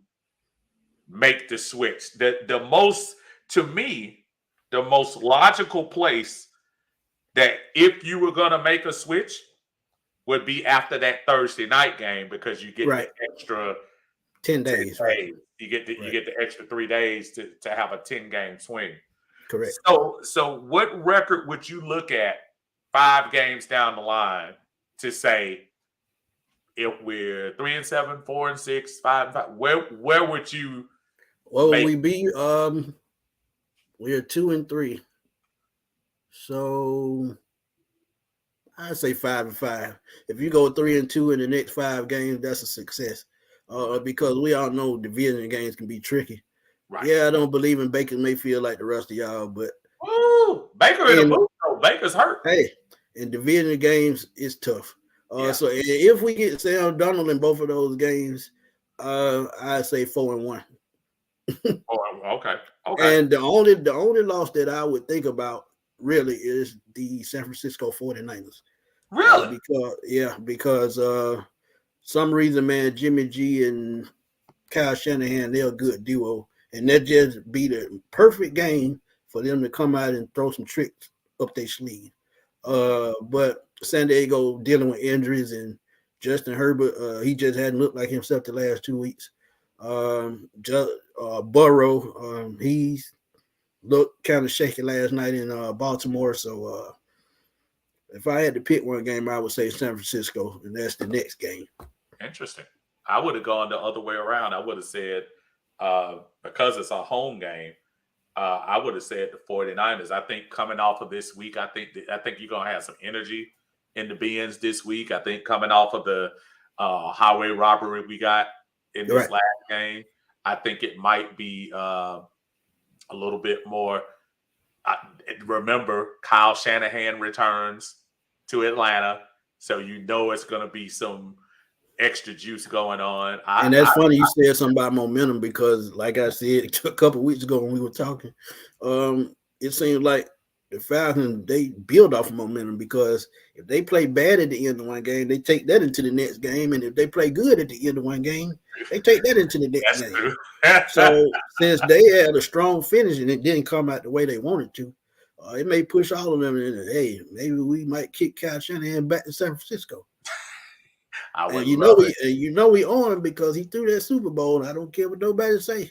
make the switch? The most logical place that if you were going to make a switch would be after that Thursday night game because you get the extra 10 days. Right. You get the extra 3 days to have a 10-game swing. Correct. So what record would you look at 5 games down the line to say if we're 3-7, 4-6, 5-5? Where would you? What would we be? We're 2-3. So I'd say 5-5. If you go 3-2 in the next 5 games, that's a success. Because we all know division games can be tricky. Right. Yeah, I don't believe in Baker Mayfield like the rest of y'all, but Baker in the boot, though. Baker's hurt. Hey, in division games, it's tough. So if we get Sam Darnold in both of those games, I'd say 4-1. Okay. And the only loss that I would think about really is the San Francisco 49ers. Really? Because some reason, man, Jimmy G and Kyle Shanahan, they're a good duo. And that just be the perfect game for them to come out and throw some tricks up their sleeve. But San Diego dealing with injuries, and Justin Herbert, he just hadn't looked like himself the last 2 weeks. Burrow, he's looked kind of shaky last night in Baltimore. So If I had to pick one game, I would say San Francisco, and that's the next game. Interesting. I would have gone the other way around. I would have said, because it's a home game, I would have said the 49ers. I think coming off of this week, I think you're going to have some energy in the bins this week. I think coming off of the highway robbery we got in this last game, I think it might be a little bit more. Remember, Kyle Shanahan returns to Atlanta, so you know it's going to be some extra juice going on. And that's funny you said something about momentum because, like I said a couple of weeks ago when we were talking, it seems like the Falcons, they build off of momentum because if they play bad at the end of one game, they take that into the next game. And if they play good at the end of one game, they take that into the next game. So since they had a strong finish and it didn't come out the way they wanted to, it may push all of them in. Hey, maybe we might kick Kyle Shanahan back to San Francisco. And you know we on because he threw that Super Bowl. I don't care what nobody say.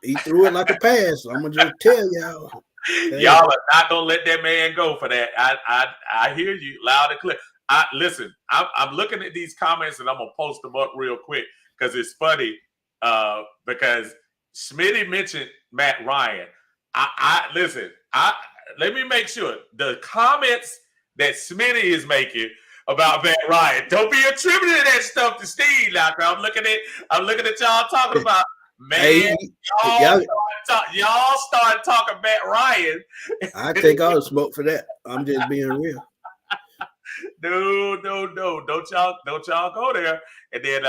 He threw it like a pass. So I'm gonna just tell y'all. Hey. Y'all are not gonna let that man go for that. I hear you loud and clear. Listen. I'm looking at these comments and I'm gonna post them up real quick because it's funny. Because Smitty mentioned Matt Ryan. Listen. Let me make sure the comments that Smitty is making about Matt Ryan. Don't be attributing that stuff to Steve. Now, I'm looking at y'all talking about, man. Y'all started talking Matt Ryan. I take all the smoke for that. I'm just being real. No. Don't y'all go there. And then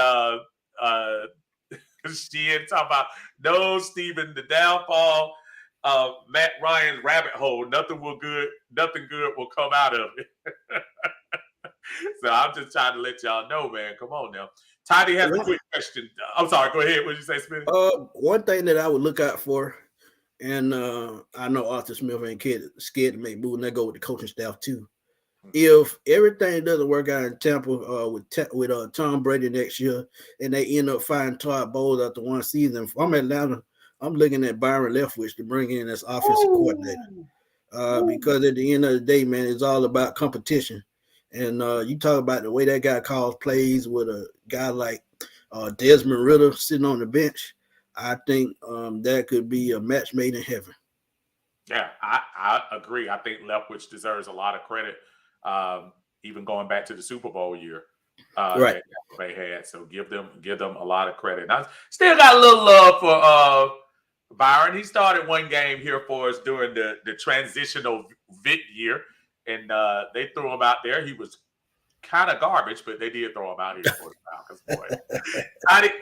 she talking about no, Steven, the downfall of Matt Ryan's rabbit hole. Nothing good will come out of it. So I'm just trying to let y'all know, man. Come on now. Toddy has a quick question. I'm sorry. Go ahead. What did you say, Smith? One thing that I would look out for, and I know Arthur Smith ain't scared to make moves, and they go with the coaching staff too. If everything doesn't work out in Tampa with Tom Brady next year, and they end up firing Todd Bowles after one season, if I'm Atlanta, I'm looking at Byron Leftwich to bring in as offensive coordinator. Because at the end of the day, man, it's all about competition. And you talk about the way that guy calls plays with a guy like Desmond Ridder sitting on the bench. I think that could be a match made in heaven. Yeah, I agree. I think Leftwich deserves a lot of credit, even going back to the Super Bowl year that they had. So give them a lot of credit. I still got a little love for Byron. He started one game here for us during the transitional Vic year. And they threw him out there. He was kind of garbage, but they did throw him out here for the Falcons. Boy.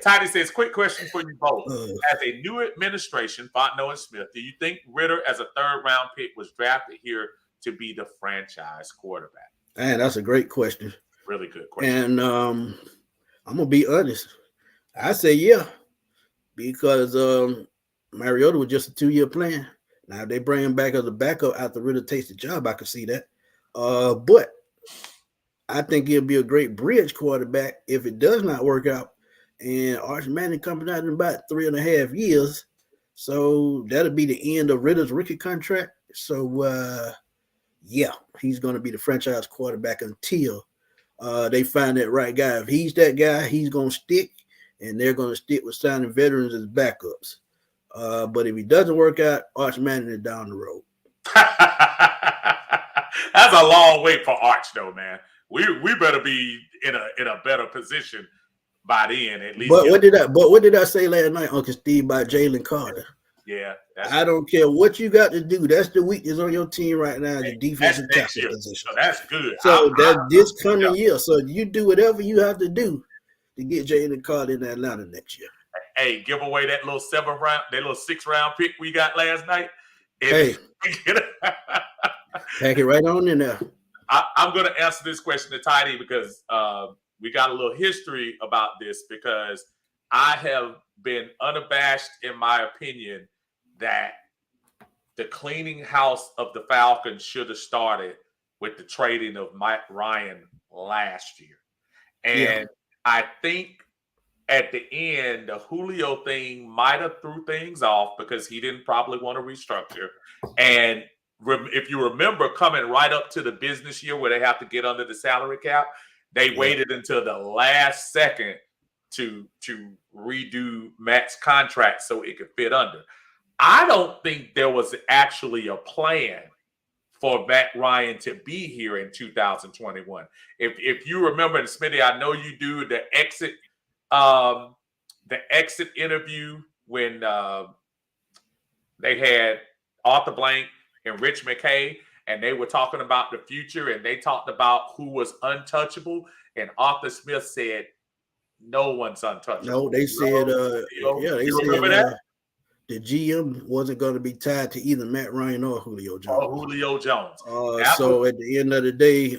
Toddy says, quick question for you both. As a new administration, Fontenot and Smith, do you think Ridder as a third-round pick was drafted here to be the franchise quarterback? Man, that's a great question. Really good question. And I'm going to be honest. I say yeah, because Mariota was just a 2-year plan. Now, if they bring him back as a backup after Ridder takes the job, I could see that. But I think he'll be a great bridge quarterback if it does not work out. And Arch Manning coming out in about 3.5 years. So that'll be the end of Ridder's rookie contract. So, yeah, he's going to be the franchise quarterback until they find that right guy. If he's that guy, he's going to stick, and they're going to stick with signing veterans as backups. But if he doesn't work out, Arch Manning is down the road. That's a long wait for Arch, though, man. We better be in a better position by then, at least. But what did I say last night, Uncle Steve, about Jalen Carter? Yeah, I don't care what you got to do. That's the weakness on your team right now, the defensive tackle position. So that's good. So that's this coming year. So you do whatever you have to do to get Jalen Carter in Atlanta next year. Hey, give away that little 6th-round pick we got last night. Hey, pack it right on in there. I'm going to answer this question to Tidy because we got a little history about this, because I have been unabashed in my opinion that the cleaning house of the Falcons should have started with the trading of Matt Ryan last year. And I think at the end, the Julio thing might have threw things off because he didn't probably want to restructure. And if you remember, coming right up to the business year where they have to get under the salary cap, they waited until the last second to redo Matt's contract so it could fit under. I don't think there was actually a plan for Matt Ryan to be here in 2021. If you remember, and Smitty, I know you do, the exit interview when they had Arthur Blank and Rich McKay, and they were talking about the future, and they talked about who was untouchable, and Arthur Smith said, "No one's untouchable." No, they said, they said the GM wasn't going to be tied to either Matt Ryan or Julio Jones. Julio Jones. So at the end of the day,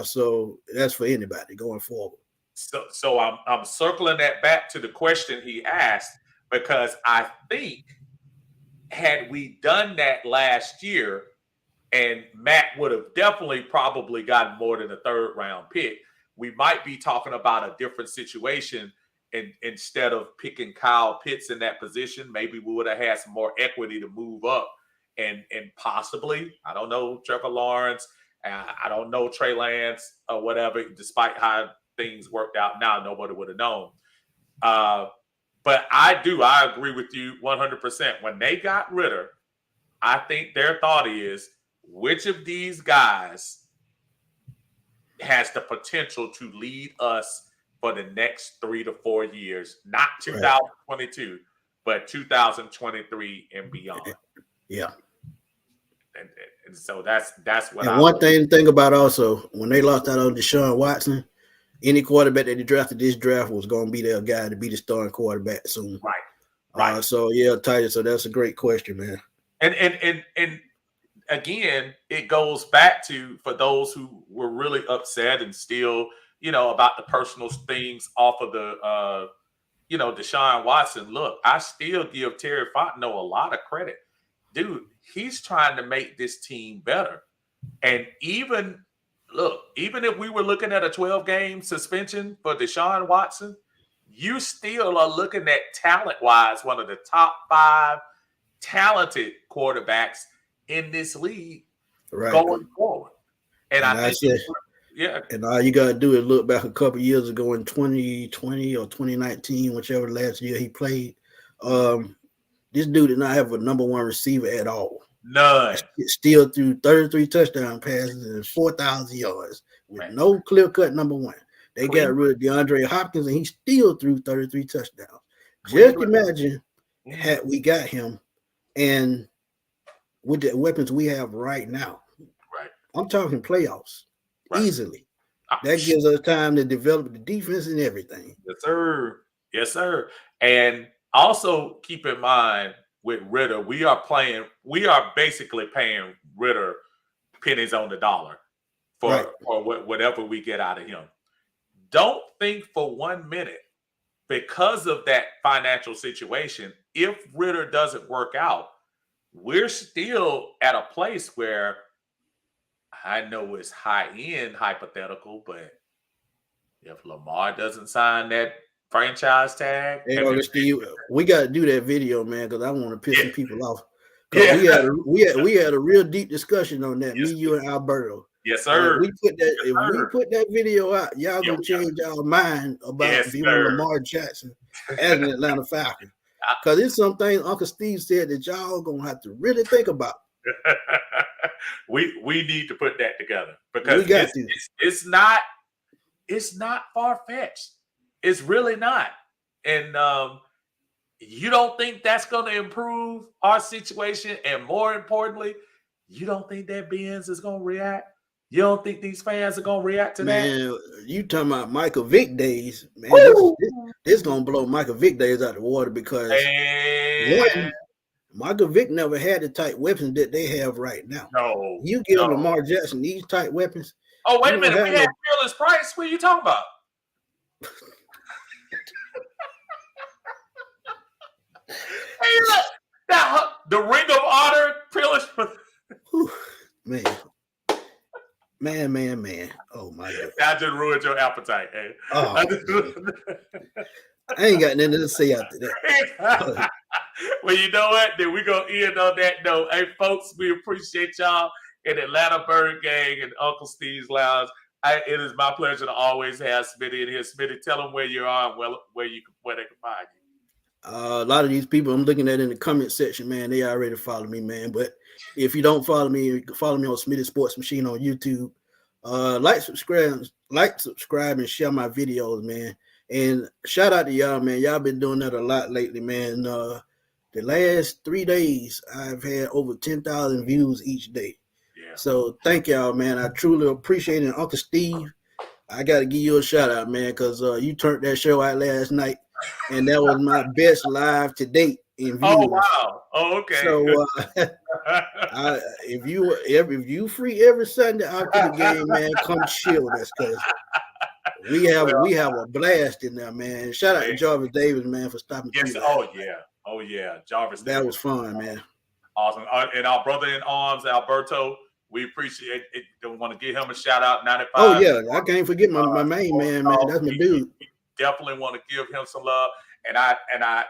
so that's for anybody going forward. So I'm circling that back to the question he asked, because I think had we done that last year, and Matt would have definitely probably gotten more than a third round pick, we might be talking about a different situation. And instead of picking Kyle Pitts in that position, maybe we would have had some more equity to move up and possibly, I don't know, Trevor Lawrence, I don't know, Trey Lance or whatever, despite how things worked out now, nobody would have known. But I agree with you 100%. When they got Ritter, I think their thought is, which of these guys has the potential to lead us for the next 3 to 4 years, not 2022, but 2023 and beyond. Yeah. And so that's what. And one thing to think about also, when they lost out on Deshaun Watson, any quarterback that they drafted this draft was going to be their guy to be the starting quarterback soon. Right. So Titus. So that's a great question, man. And again, it goes back to, for those who were really upset and still, about the personal things off of the, Deshaun Watson. Look, I still give Terry Fontenot a lot of credit. Dude, he's trying to make this team better. And even if we were looking at a 12-game suspension for Deshaun Watson, you still are looking at, talent-wise, one of the top 5 talented quarterbacks in this league going forward. And I think and all you got to do is look back a couple years ago in 2020 or 2019, whichever last year he played. This dude did not have a number 1 receiver at all. None. Still threw 33 touchdown passes and 4,000 yards with no clear-cut number 1. They got rid of DeAndre Hopkins, and he still threw 33 touchdowns. Just imagine had we got him, and with the weapons we have right now. Right. I'm talking playoffs easily. That gives us time to develop the defense and everything. Yes, sir. And also keep in mind, with Ritter, we are basically paying Ritter pennies on the dollar for whatever we get out of him. Don't think for 1 minute, because of that financial situation, if Ritter doesn't work out, we're still at a place where, I know it's high-end hypothetical, but if Lamar doesn't sign that franchise tag, we got to do that video, man, because I want to piss some people off. We had a real deep discussion on that. Me, you, and Alberto. Yes, sir. We put that video out, y'all gonna change our mind about viewing Lamar Jackson as an Atlanta Falcon. Because it's some things Uncle Steve said that y'all gonna have to really think about. We need to put that together, because it's not far-fetched. It's really not. And you don't think that's going to improve our situation? And more importantly, you don't think that Benz is going to react? You don't think these fans are going to react to that? Man, you talking about Michael Vick days. Man, this going to blow Michael Vick days out of the water, because Michael Vick never had the type weapons that they have right now. No. You give Lamar Jackson these type weapons. Oh, wait a minute. We had Fearless Price. What are you talking about? Hey, look, the Ring of Honor, Fearless. Man. Oh, my God. That just ruined your appetite, eh? I ain't got nothing to say after that. Well, you know what? Then we're going to end on that note. Hey, folks, we appreciate y'all in Atlanta Bird Gang and Uncle Steve's Lounge. It is my pleasure to always have Smitty in here. Smitty, tell them where you are and where they can find you. A lot of these people I'm looking at in the comment section, man, they already follow me, man. But if you don't follow me, you can follow me on Smitty Sports Machine on YouTube. Like, subscribe, and share my videos, man. And shout out to y'all, man. Y'all been doing that a lot lately, man. The last 3 days, I've had over 10,000 views each day. Yeah. So thank y'all, man. I truly appreciate it. Uncle Steve, I got to give you a shout out, man, because you turned that show out last night, and that was my best live to date in views. Oh, wow. Oh, okay. So if you free every Sunday after the game, man, come chill with us, because we have a blast in there, man. Shout out to Jarvis Davis, man, for stopping through. Oh yeah, Jarvis. That was fun, man. Awesome. And our brother in arms, Alberto, we appreciate it. Don't want to give him a shout out. 95. Oh yeah, I can't forget my main man. That's my dude. We definitely want to give him some love. And I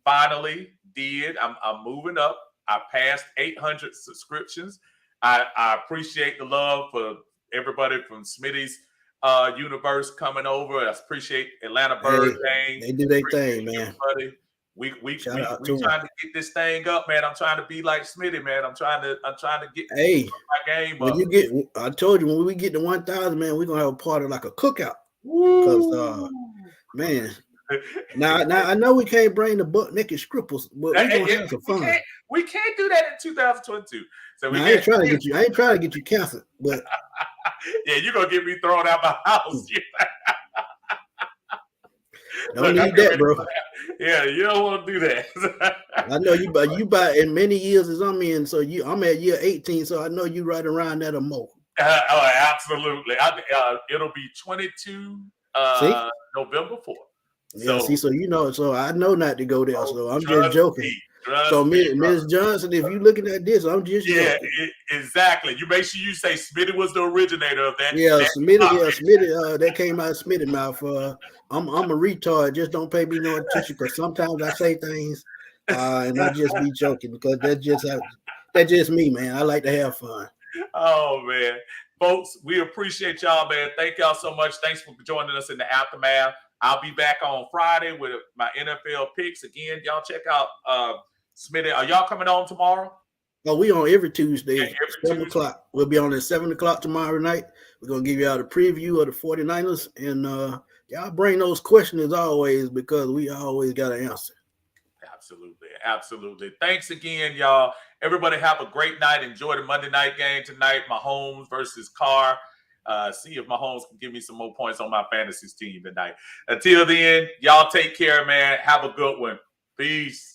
finally did. I'm moving up. I passed 800 subscriptions. I appreciate the love for everybody from Smitty's universe coming over. I appreciate Atlanta Bird Gang. They do their thing, man. We trying to get this thing up, man. I'm trying to be like Smitty, man. I'm trying to get my game up. I told you, when we get to 1,000, man, we're gonna have a party like a cookout. Because man, now I know we can't bring the butt naked scribbles, but we're gonna have some fun. We can't do that in 2022. So I ain't trying to get you canceled, but yeah, you're gonna get me thrown out my house. Don't need that, bro. Yeah, you don't want to do that. I know you by in many years as I'm in, so I'm at year 18, so I know you right around that or more. Absolutely. It'll be 22 November 4th. Yeah, so I know not to go there, so I'm just joking. So Ms. Johnson, if you're looking at this, I'm just joking. Exactly. You make sure you say Smitty was the originator of that. Yeah, Smitty, that came out of Smitty mouth. I'm a retard. Just don't pay me no attention, because sometimes I say things and I just be joking, because that's just me, man. I like to have fun. Oh man. Folks, we appreciate y'all, man. Thank y'all so much. Thanks for joining us in the aftermath. I'll be back on Friday with my NFL picks. Again, y'all check out Smitty. Are y'all coming on tomorrow? Oh, we on every Tuesday, 7 o'clock. We'll be on at 7 o'clock tomorrow night. We're going to give you all the preview of the 49ers. And y'all bring those questions as always, because we always got an answer. Absolutely. Thanks again, y'all. Everybody have a great night. Enjoy the Monday night game tonight. Mahomes versus Carr. See if Mahomes can give me some more points on my fantasy team tonight. Until then, y'all take care, man. Have a good one. Peace.